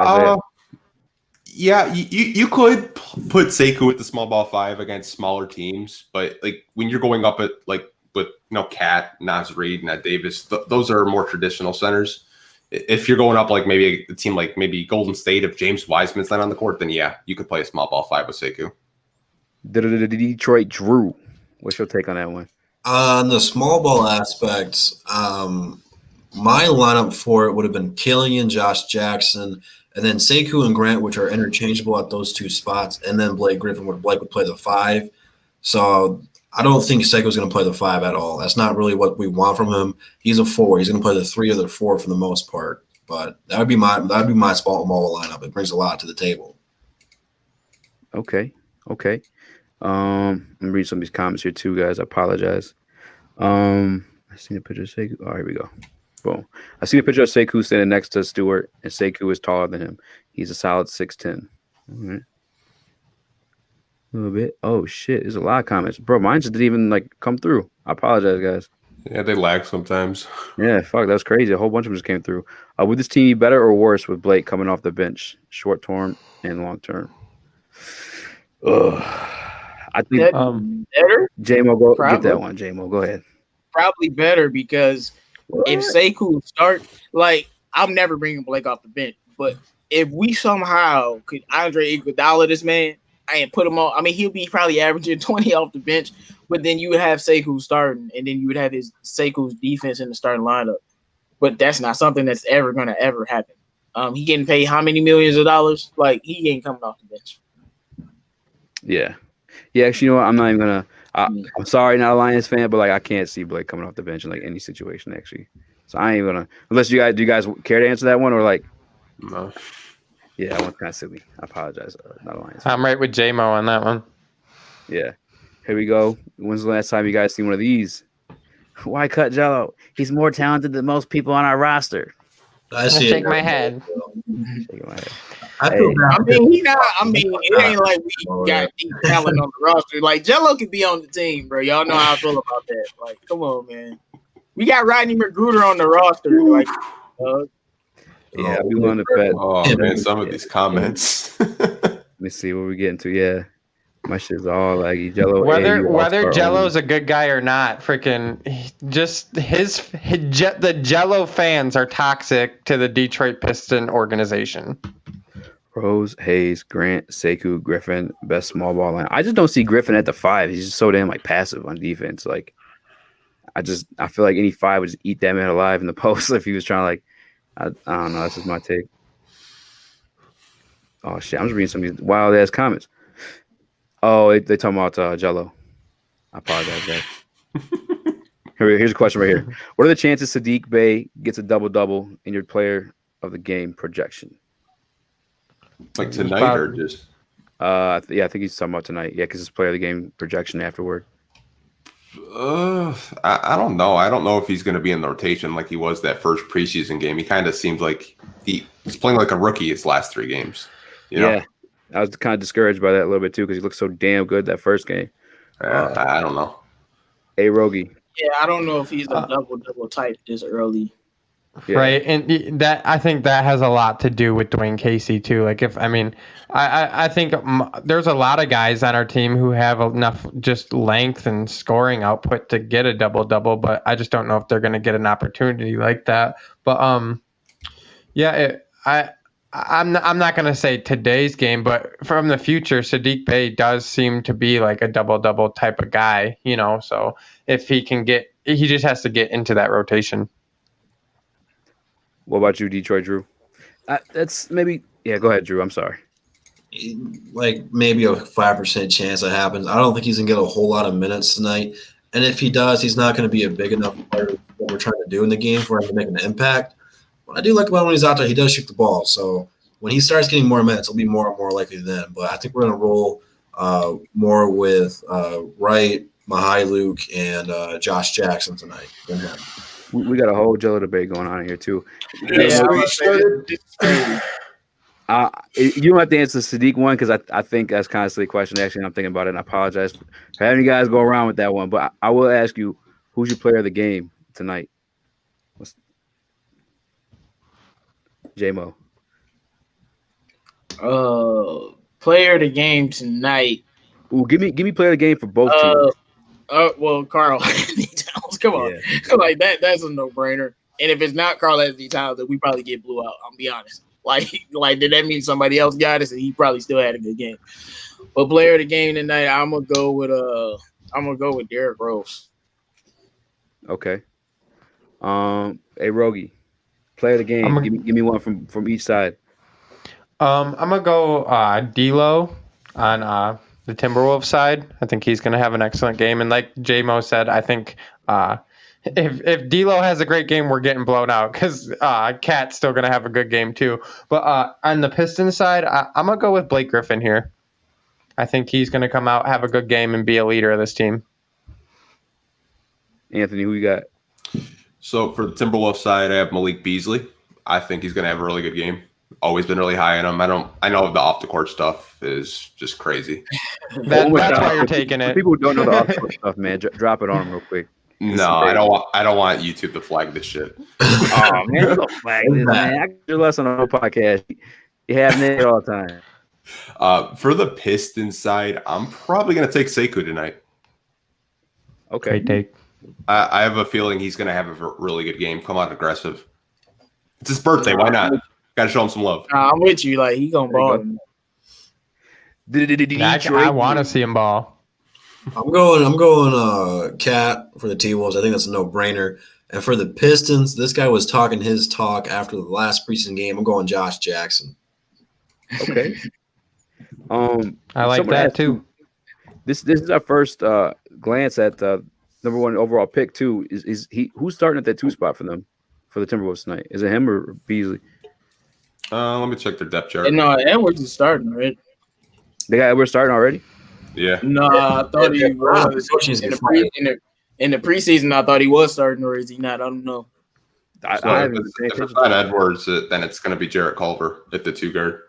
Yeah, you could put Sekou at the small ball 5 against smaller teams, but like when you're going up at like with Cat, Naz Reid, Ned Davis, those are more traditional centers. If you're going up like maybe a team like maybe Golden State, if James Wiseman's not on the court, then yeah, you could play a small ball 5 with Sekou. Detroit Drew. What's your take on that one? On the small ball aspects, my lineup for it would have been Killian, Josh Jackson, and then Sekou and Grant, which are interchangeable at those two spots, and then Blake Griffin, where Blake would play the 5. So I don't think Sekou's going to play the 5 at all. That's not really what we want from him. He's a 4. He's going to play the 3 or the 4 for the most part. But that would be my small ball lineup. It brings a lot to the table. Okay. I'm gonna read some of these comments here too, guys. I apologize. I seen a picture of Sekou. Oh, here we go. Boom. I seen a picture of Sekou standing next to Stewart, and Sekou is taller than him. He's a solid 6'10". All right. A little bit. Oh shit, there's a lot of comments, bro. Mine just didn't even like come through. I apologize, guys. Yeah, they lag sometimes. Yeah, fuck, that was crazy. A whole bunch of them just came through. Would this team be better or worse with Blake coming off the bench, short term and long term? I think better. J-Mo, go Probably. get that one. J-Mo, go ahead. Probably better because if Sekou start, like I'm never bringing Blake off the bench, but if we somehow could Andre Iguodala this man and put him on, I mean he'll be probably averaging 20 off the bench, but then you would have Sekou starting, and then you would have his Sekou's defense in the starting lineup. But that's not something that's ever gonna ever happen. He getting paid how many millions of dollars? Like he ain't coming off the bench. Yeah. Actually, you know what? I'm not even gonna. I'm sorry, not a Lions fan, but like I can't see Blake coming off the bench in like any situation actually. So I ain't gonna. Unless do you guys care to answer that one or like? No. Yeah, that one's kind of silly. I apologize. Not a Lions fan. I'm right with J-Mo on that one. Yeah. Here we go. When's the last time you guys seen one of these? Why cut Jello? He's more talented than most people on our roster. I see. Shake my head. Shaking my head. I feel bad. I mean, it ain't like we got deep talent on the roster. Like Jello could be on the team, bro. Y'all know how I feel about that. Like, come on, man. We got Rodney McGruder on the roster. Like, Yeah, I'll be willing to bet. Oh man, some of these comments. Let me see what we're getting to. Yeah. My shit's all laggy. Jello. Whether Jello's a good guy or not, freaking just the Jello fans are toxic to the Detroit Piston organization. Rose, Hayes, Grant, Sekou, Griffin, best small ball line. I just don't see Griffin at the 5. He's just so damn like passive on defense. Like I feel like any 5 would just eat that man alive in the post if he was trying to like I don't know. That's just my take. Oh shit! I'm just reading some of these wild ass comments. Oh, they talking about Jello. I apologize, guys. Here's a question right here. What are the chances Saddiq Bey gets a double-double in your player of the game projection? Like tonight or just? I think he's talking about tonight. Yeah, because it's player of the game projection afterward. I don't know. I don't know if he's going to be in the rotation like he was that first preseason game. He kind of seemed like he's playing like a rookie his last 3 games. You know? Yeah. I was kind of discouraged by that a little bit too because he looked so damn good that first game. I don't know. A-Rogey. yeah, I don't know if he's a double type this early. Yeah. Right, and that I think that has a lot to do with Dwayne Casey too. Like I think there's a lot of guys on our team who have enough just length and scoring output to get a double-double, but I just don't know if they're going to get an opportunity like that. But I'm not going to say today's game, but from the future, Saddiq Bey does seem to be like a double-double type of guy, you know. So if he just has to get into that rotation. What about you, Detroit Drew? That's maybe. Yeah, go ahead, Drew. I'm sorry. Like maybe a 5% chance that happens. I don't think he's gonna get a whole lot of minutes tonight. And if he does, he's not going to be a big enough player for what we're trying to do in the game for him to make an impact. What I do like about when he's out there, he does shoot the ball. So when he starts getting more minutes, it'll be more and more likely then. But I think we're going to roll more with Wright, Luke, and Josh Jackson tonight than him. We got a whole Jello debate going on here too. Yeah, you don't have to answer the Saddiq one because I think that's kind of a silly question. Actually, I'm thinking about it, and I apologize for having you guys go around with that one. But I will ask you, who's your player of the game tonight? J-Mo. Player of the game tonight. Ooh, give me player of the game for both teams. Well, Karl-Anthony Towns. Come on, like that's a no-brainer. And if it's not Karl-Anthony Towns, then we probably get blew out. I'll be honest. Like did that mean somebody else got us and he probably still had a good game? But player of the game tonight, I'm gonna go with Derrick Rose. Okay. A-Rogey, player of the game. Give me one from each side. I'm gonna go D'Lo on the Timberwolves side. I think he's gonna have an excellent game, and like J-Mo said, I think if D'Lo has a great game, we're getting blown out because Cat's still gonna have a good game too. But on the Pistons side, I'm gonna go with Blake Griffin here. I think he's gonna come out, have a good game, and be a leader of this team. Anthony, who you got? So for the Timberwolves side, I have Malik Beasley. I think he's gonna have a really good game. Always been really high on him. I know the off the court stuff is just crazy. That's why you're taking it. People who don't know the off the court stuff, man. Drop it on them real quick. No, I don't want YouTube to flag this shit. Oh man, don't flag this, man. I get your lesson on the podcast. You have it all the time. For the Pistons side, I'm probably gonna take Sekou tonight. Okay, great take. I have a feeling he's gonna have a really good game. Come out aggressive. It's his birthday. Why not? Got to show him some love. I'm with you. Like he gonna ball. I want to see him ball. I'm going Cat for the T-Wolves. I think that's a no-brainer. And for the Pistons, this guy was talking his talk after the last preseason game. I'm going Josh Jackson. Okay. I like that too. This is our first glance at number one overall pick too. Is he who's starting at that 2 spot for them for the Timberwolves tonight? Is it him or Beasley? Let me check their depth chart. No, Edwards is starting, right? They got Edwards starting already? Yeah. No, I thought he was in the preseason. I thought he was starting, or is he not? I don't know. If it's not Edwards, then it's going to be Jarrett Culver at the 2 guard.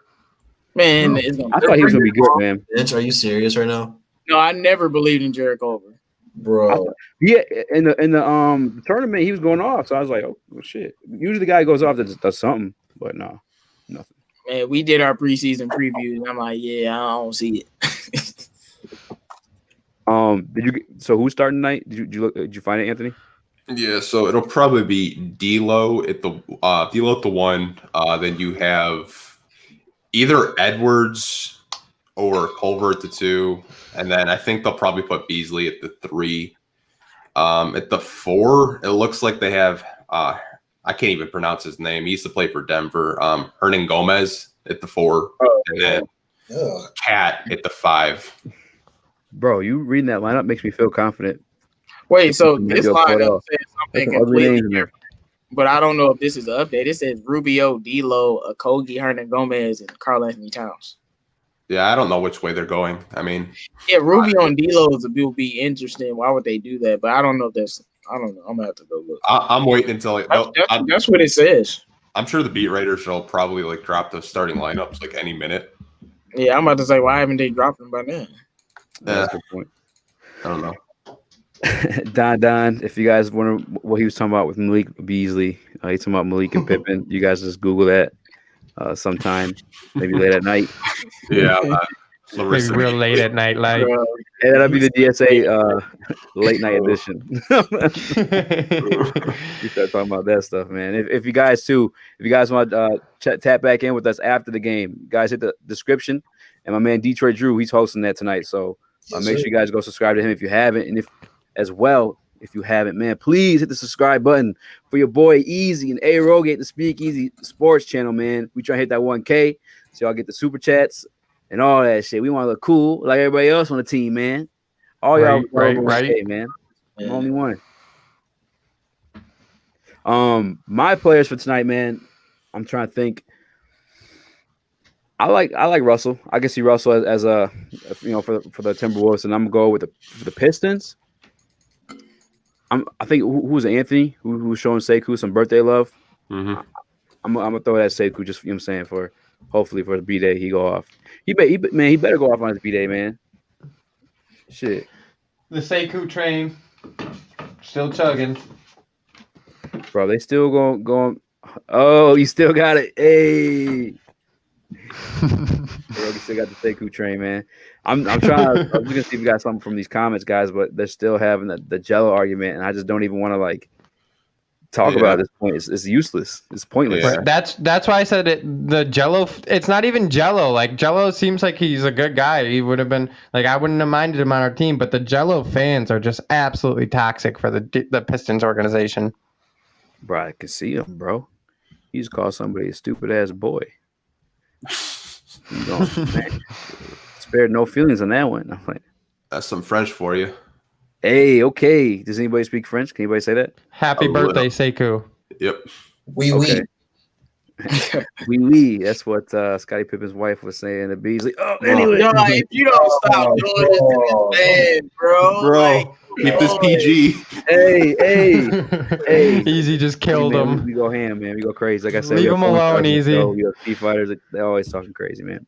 Man, I thought he was going to be good, man. Are you serious right now? No, I never believed in Jarrett Culver, bro. Yeah, in the tournament he was going off, so I was like, oh shit. Usually the guy goes off that does something, but no, nothing. Man, we did our preseason preview, and I'm like, yeah, I don't see it. So who's starting tonight? Did you find it, Anthony? Yeah, so it'll probably be D'Lo at the 1. Then you have either Edwards or Culver at the 2, and then I think they'll probably put Beasley at the 3. At the 4, it looks like they have I can't even pronounce his name. He used to play for Denver. Hernan Gomez at the 4, and then Cat at the 5. Bro, you reading that lineup makes me feel confident. Wait, so this lineup says something completely different, but I don't know if this is an update. It says Rubio, D'Lo, A-Rogey, Hernan Gomez, and Karl-Anthony Towns. Yeah, I don't know which way they're going. I mean, yeah, Rubio and D'Lo will be interesting. Why would they do that? But I don't know if that's. I don't know. I'm gonna have to go look. I'm waiting until that's what it says. I'm sure the beat writers will probably drop the starting lineups any minute. Yeah, I'm about to say, why haven't they dropped them by now? That's a good point. I don't know. Don, if you guys wonder what he was talking about with Malik Beasley, he's talking about Malik and Pippen. You guys just Google that sometime, maybe late at night. Yeah, maybe real late at night, like. Yeah, that'll be the DSA late night edition. We start talking about that stuff, man. If you guys want to tap back in with us after the game, guys, hit the description. And my man Detroit Drew, he's hosting that tonight. So make sure you guys go subscribe to him if you haven't. And if you haven't, man, please hit the subscribe button for your boy Eazy and A-Rogey at the Speakeasy Sports channel, man. We try to hit that 1K so y'all get the super chats and all that shit. We want to look cool like everybody else on the team, man. All y'all right, man. I'm the only one. My players for tonight, man. I'm trying to think. I like Russell. I can see Russell as a for the Timberwolves, and I'm gonna go with the Pistons. I think who was Anthony who was showing Sekou some birthday love. Mm-hmm. I'm gonna throw that Sekou just what I'm saying for hopefully for the B day he go off. He better go off on his B day, man. Shit. The Sekou train still chugging. Bro, they still going. Oh, you still got it. Hey. A-Rogey still got the Sekou train, man. I'm trying. I'm just gonna see if we got something from these comments, guys. But they're still having the Jello argument, and I just don't even want to like talk about it at this point. It's useless. It's pointless. Right. That's why I said it. The Jello. It's not even Jello. Like Jello seems like he's a good guy. He would have been like I wouldn't have minded him on our team. But the Jello fans are just absolutely toxic for the Pistons organization. Bro, I can see him, bro. You just call somebody a stupid ass boy. Man, spared no feelings on that one. I'm like, that's some French for you. Hey, okay. Does anybody speak French? Can anybody say that? Happy birthday, Sekou. Yep. Oui. Oui. That's what Scottie Pippen's wife was saying to Beasley. Oh, anyway. Yo, if you don't stop doing this to this man, bro. Like, keep this PG. Hey. Eazy just killed him. We go ham, man. We go crazy. Like I said, leave him alone, Eazy. UFC fighters, they're always talking crazy, man.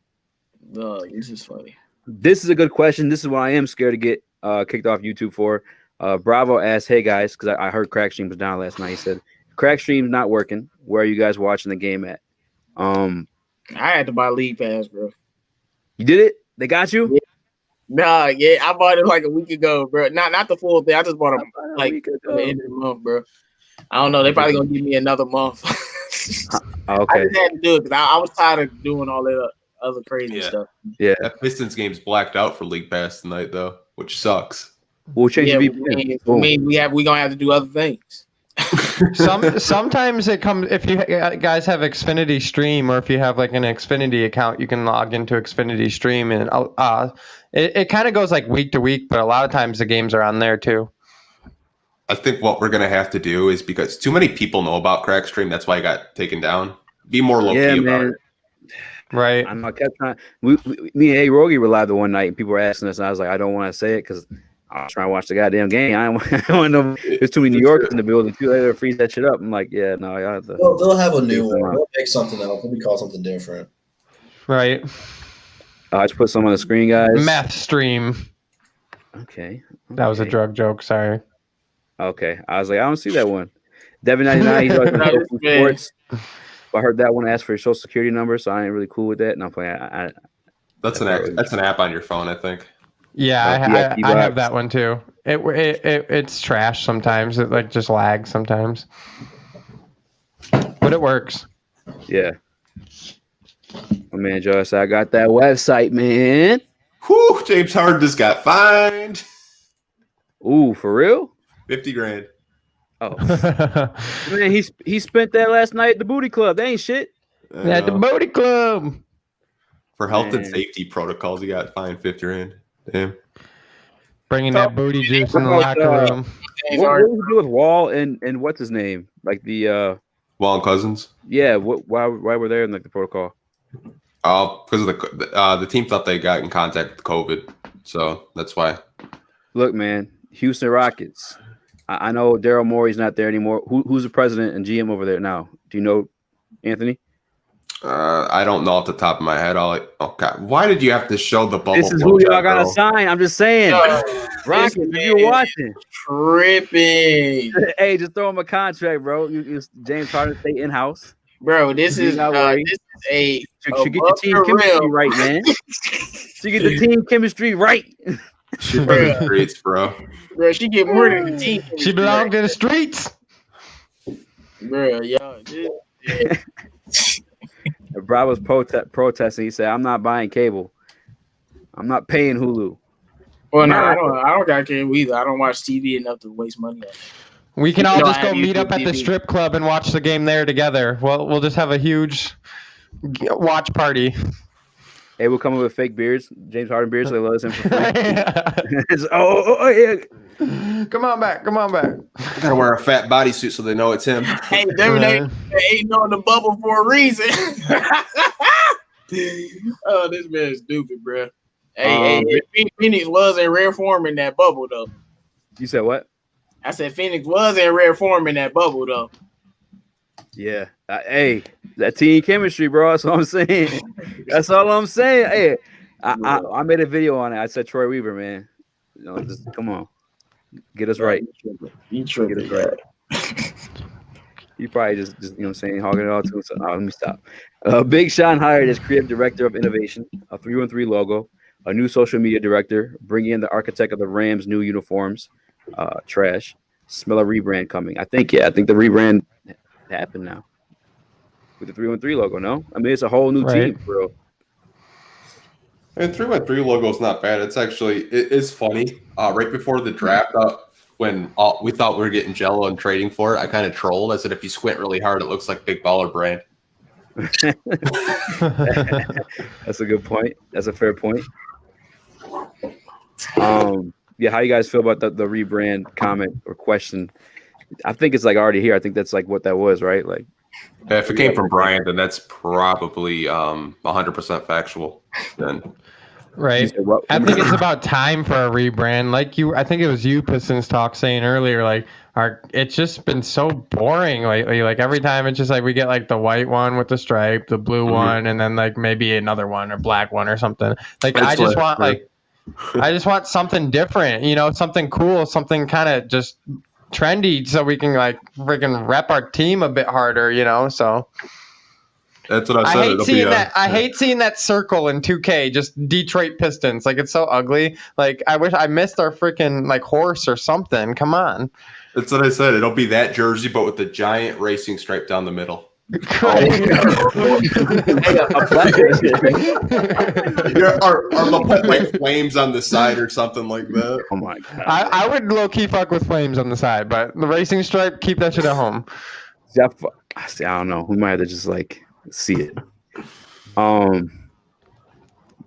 No, this is funny. This is a good question. This is what I am scared to get kicked off YouTube for. Bravo asked, "Hey guys," because I heard Crackstream was down last night. He said, "Crackstream's not working. Where are you guys watching the game at?" I had to buy League Pass, bro. You did it? They got you? Yeah. Nah, yeah, I bought it like a week ago, bro. Not the full thing. I just bought it like at the end of the month, bro. I don't know. They probably gonna give me another month. Okay. I just had to do it because I was tired of doing all that other crazy stuff. Yeah. That Pistons game's blacked out for League Pass tonight, though, which sucks. We'll change Yeah, the VPN. we gonna have to do other things. Sometimes it comes if you guys have Xfinity Stream, or if you have like an Xfinity account, you can log into Xfinity Stream, and it kind of goes like week to week, but a lot of times the games are on there too. I think what we're gonna have to do is, because too many people know about Crackstream, that's why I got taken down. Be more low key about it. Right. I kept trying. Me and A-Rogey were live the one night, and people were asking us, and I was like, I don't want to say it because I was trying to watch the goddamn game. I don't want to know. There's too many New Yorkers in the building too. They'll freeze that shit up. I'm like, yeah, no, y'all have to. They'll have a new one. They'll make something else. They'll be called something different. Right. I just put some on the screen, guys. Meth Stream. Okay. That was a drug joke. Sorry. Okay. I was like, I don't see that one. Devin 99, he's like from sports. I heard that one asked for your social security number, so I ain't really cool with that. And I'm playing. That's an app on your phone, I think. Yeah, I have that one too. It's trash sometimes. It like just lags sometimes, but it works. Yeah. My man Josh, I got that website, man. Whew, James Harden just got fined. Ooh, for real? 50 grand. Oh man, he spent that last night at the booty club. That ain't shit. At the booty club. For health and safety protocols, he got fined 50 grand. Damn. Bringing that booty juice in the locker room. What did he do with Wall and what's his name? Like the Wall and Cousins? Yeah. Why were they in like the protocol? Because of the team thought they got in contact with COVID, so that's why. Look, man, Houston Rockets. I know Daryl Morey's not there anymore. Who's the president and GM over there now? Do you know, Anthony? I don't know off the top of my head. Oh God, why did you have to show the bubble? This is who y'all gotta sign. I'm just saying. Rockets, if you're watching, tripping. Hey, just throw him a contract, bro. James Harden stay in house, bro. This is a should get the team chemistry right, man. Should get the team chemistry right. She from the streets, bro. Bro, she get more than the team. She belonged to the streets, bro. Yo, yeah. Bravo's protesting. He said, "I'm not buying cable. I'm not paying Hulu." Well, no, I don't got cable either. I don't watch TV enough to waste money on it. We can all just go meet up at the strip club and watch the game there together. Well, we'll just have a huge watch party. Hey, we'll come up with fake beards, James Harden beards, so they let us in for free. Oh, yeah. Come on back. I gotta wear a fat bodysuit so they know it's him. Hey, they ain't on the bubble for a reason. Oh, this man is stupid, bro. Hey, Phoenix was in rare form in that bubble, though. You said what? I said Phoenix was in rare form in that bubble, though. Yeah. Hey, that team chemistry, bro. That's what I'm saying. That's all I'm saying. Hey, I made a video on it. I said Troy Weaver, man. Just come on. Get us right. You tripping, Get us right. You probably just you know what I'm saying, hogging it all too. So let me stop. Big Sean hired as creative director of innovation, a 313 logo, a new social media director, bringing in the architect of the Rams' new uniforms. Trash. Smell a rebrand coming. I think the rebrand happened now with the 313 logo. No, I mean it's a whole new team, bro. And 313 logo is not bad. It's actually it is funny. Right before the draft, when we thought we were getting Jello and trading for it, I kind of trolled. I said, if you squint really hard, it looks like Big Baller Brand. That's a good point. That's a fair point. Yeah, how you guys feel about the rebrand comment or question? I think it's like already here. I think that's like what that was, right? Like, if it came from Brian, then that's probably 100% factual. Then. Right. I think it's about time for a rebrand. I think it was you, Pistons Talk, saying earlier, like, it's just been so boring lately. Like, every time it's just like we get like the white one with the stripe, the blue one, and then like maybe another one or black one or something. Like, I just want something different, you know, something cool, something kind of just trendy so we can like freaking rep our team a bit harder, you know, so. That's what I said. I hate seeing that circle in 2K, just Detroit Pistons. Like, it's so ugly. Like, I wish I missed our freaking like horse or something. Come on. That's what I said. It'll be that jersey, but with the giant racing stripe down the middle. Or like flames on the side or something like that. Oh my god! I would low key fuck with flames on the side, but the racing stripe, keep that shit at home. I don't know. We might have to just like see it.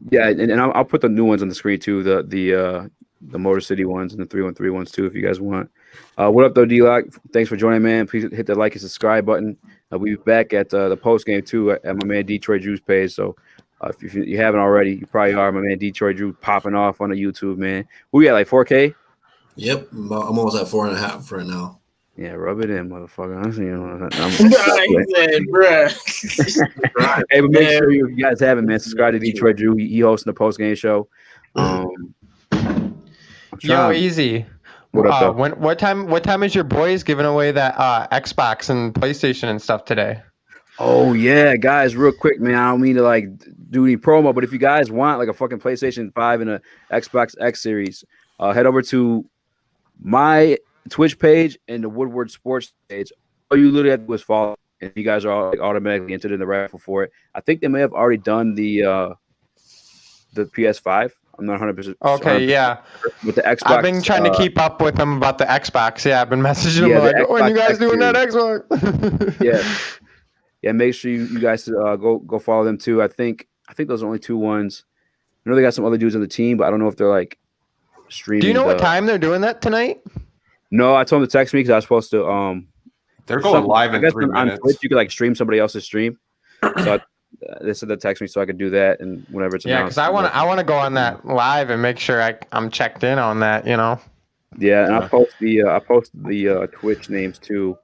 Yeah, and I'll put the new ones on the screen too. The Motor City ones and the 313 ones too, if you guys want. What up though, D-Lock? Thanks for joining, man. Please hit the like and subscribe button. We'll be back at the post game too at my man Detroit Drew's page. So if you haven't already, you probably are. My man Detroit Drew popping off on the YouTube, man. We got like 4K. Yep, I'm almost at 4.5 right now. Yeah, rub it in, motherfucker. Hey, but make sure you guys have it, man. Subscribe to Detroit Drew. He hosting the post game show. Yo, Eazy. What time is your boys giving away that Xbox and PlayStation and stuff today? Oh yeah, guys, real quick, man. I don't mean to like do any promo, but if you guys want like a fucking PlayStation 5 and a Xbox X series, head over to my Twitch page and the Woodward Sports page. All you literally have to do is follow, and you guys are all like automatically entered in the raffle for it. I think they may have already done the PS5. I'm not 100%. Okay, yeah. With the Xbox, I've been trying to keep up with them about the Xbox. Yeah, I've been messaging them like, when you guys doing that Xbox? Yeah. Make sure you guys go follow them too. I think those are only two ones. I know they got some other dudes on the team, but I don't know if they're like streaming. Do you know what time they're doing that tonight? No, I told them to text me because I was supposed to. They're going live in 3 minutes. On Twitch, you could like stream somebody else's stream. So they said to text me so I could do that, and whenever it's announced. Yeah, because I want to go on that live and make sure I'm checked in on that. You know. Yeah, and I post the Twitch names too.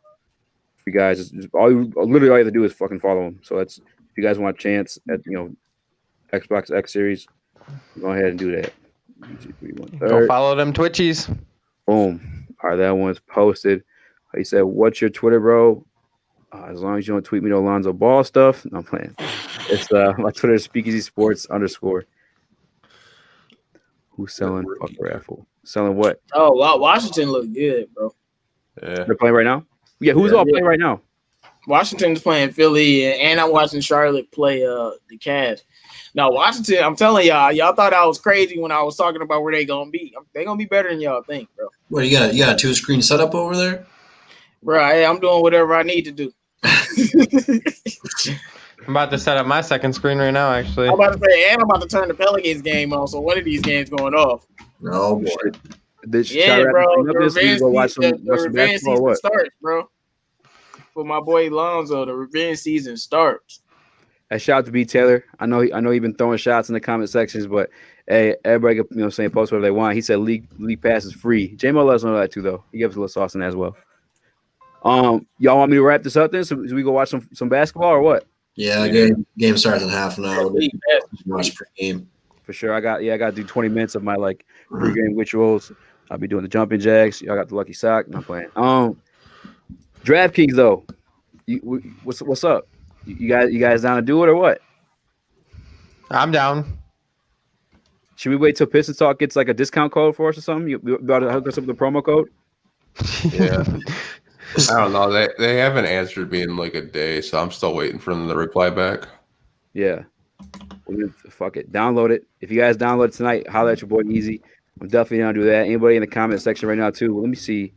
For you guys, literally all you have to do is fucking follow them. So that's if you guys want a chance at Xbox X Series, go ahead and do that. 2, 3, 1, go follow them Twitchies. Boom. All right, that one's posted. He said, "What's your Twitter, bro? As long as you don't tweet me no Lonzo Ball stuff." No, I'm playing. It's my Twitter is SpeakeasySports_. Who's selling fuck raffle? Selling what? Oh, Washington look good, bro. Yeah. They're playing right now? Yeah, who's all playing right now? Washington's playing Philly, and I'm watching Charlotte play the Cavs. Now, Washington, I'm telling y'all thought I was crazy when I was talking about where they gonna be. They gonna be better than y'all think, bro. What, you got a 2-screen setup over there? Bro, I'm doing whatever I need to do. I'm about to set up my second screen right now, actually. I'm about to say, and I'm about to turn the Pelicans game on, so one of these games going off. Oh, boy. Yeah, bro. The revenge season starts, bro. For my boy Lonzo, the revenge season starts. A shout out to B Taylor. I know he's been throwing shots in the comment sections, but hey, everybody can, saying post whatever they want. He said league pass is free. J-Mo let us know that too, though. He gave us a little sauce in that as well. Y'all want me to wrap this up then? So we go watch some basketball or what? Yeah, game starts in half an hour. Watch pre-game. For sure. I got to do 20 minutes of my like pre-game rituals. I'll be doing the jumping jacks. Y'all got the lucky sock. Not playing. DraftKings though. What's up? You guys down to do it or what? I'm down. Should we wait till Pistons Talk gets like a discount code for us or something? You about to hook us up with the promo code? Yeah. I don't know. They haven't answered me in like a day, so I'm still waiting for them to reply back. Yeah. Fuck it. Download it. If you guys download it tonight, holler at your boy Eazy. I'm definitely gonna do that. Anybody in the comment section right now too. Let me see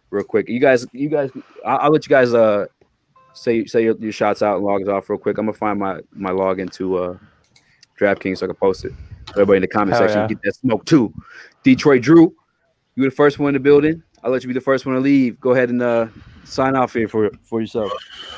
real quick. You guys. I'll let you guys say your shots out and log us off real quick. I'm gonna find my login to DraftKings so I can post it. Everybody in the comment Hell section yeah. get that smoke too. Detroit Drew, you were the first one in the building. I'll let you be the first one to leave. Go ahead and sign off here for yourself.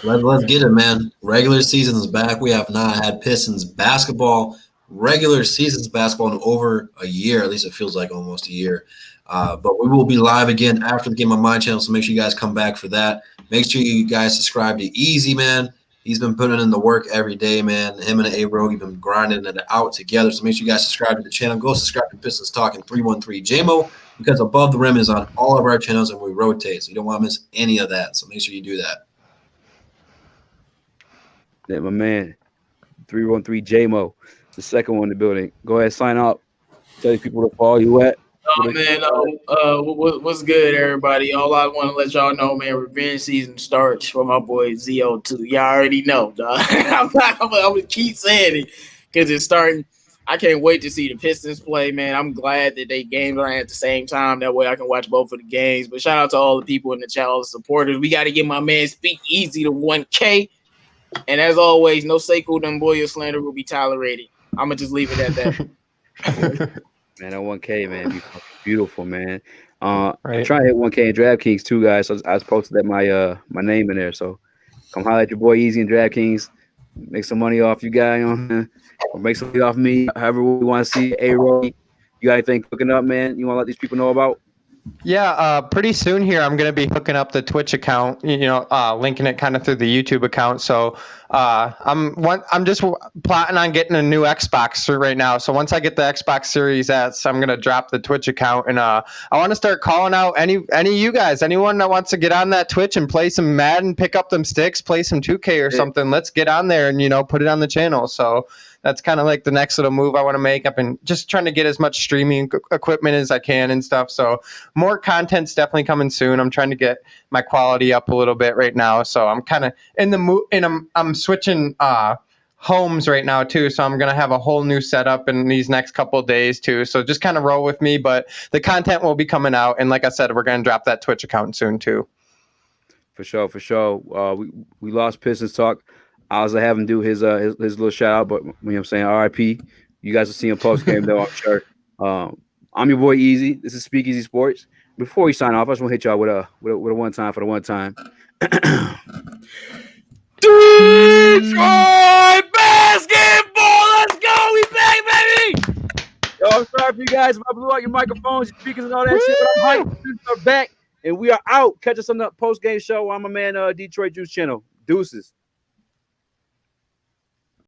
Let's get it, man. Regular season's back. We have not had Pistons basketball, regular season's basketball in over a year. At least it feels like almost a year. But we will be live again after the game on my channel, so make sure you guys come back for that. Make sure you guys subscribe to Eazy, man. He's been putting in the work every day, man. Him and A-Rogey been grinding it out together. So make sure you guys subscribe to the channel. Go subscribe to Pistons Talk and 313 JMO because Above the Rim is on all of our channels and we rotate. So you don't want to miss any of that. So make sure you do that. Yeah, my man, 313 JMO, the second one in the building. Go ahead, sign up. Tell these people to follow you at. Oh man, what's good, everybody? All I want to let y'all know, man, revenge season starts for my boy ZO2. Y'all already know, dog. I'm gonna keep saying it because it's starting. I can't wait to see the Pistons play, man. I'm glad that they games are at the same time. That way I can watch both of the games. But shout out to all the people in the chat, all the supporters. We got to get my man Speak Easy to 1K. And as always, no Sekou Dumboya slander will be tolerated. I'm gonna just leave it at that. Man, that 1K, man, be fucking beautiful, man. Right. I'm trying to hit 1K in DraftKings too, guys. So I was posted that my name in there. So come holler at your boy Eazy in DraftKings. Make some money off you guys, or make some money off me. However we want to see A-Rogey. You got anything cooking up, man? You want to let these people know about? Yeah, pretty soon here I'm gonna be hooking up the Twitch account, linking it kind of through the YouTube account. So I'm just plotting on getting a new Xbox right now. So once I get the Xbox Series S, I'm gonna drop the Twitch account, and I want to start calling out any of you guys, anyone that wants to get on that Twitch and play some Madden, pick up them sticks, play some 2K or something. Let's get on there and put it on the channel. So that's kind of like the next little move I want to make. I've been just trying to get as much streaming equipment as I can and stuff. So more content's definitely coming soon. I'm trying to get my quality up a little bit right now. So I'm kind of in the mood, and I'm switching homes right now too. So I'm going to have a whole new setup in these next couple of days too. So just kind of roll with me, but the content will be coming out. And like I said, we're going to drop that Twitch account soon too. For sure. We lost Pistons Talk. I was have him do his little shout out, but I'm saying RIP. You guys will see him post game though, I'm sure. I'm your boy Eazy. This is Speak Easy Sports. Before we sign off, I just want to hit y'all with a one time for the one time. Detroit basketball, let's go, we back, baby. Yo, I'm sorry for you guys if I blew out your microphones, your speakers, and all that shit, but I'm hyped. We're back, and we are out. Catch us on the post game show on my man Detroit Juice channel. Deuces.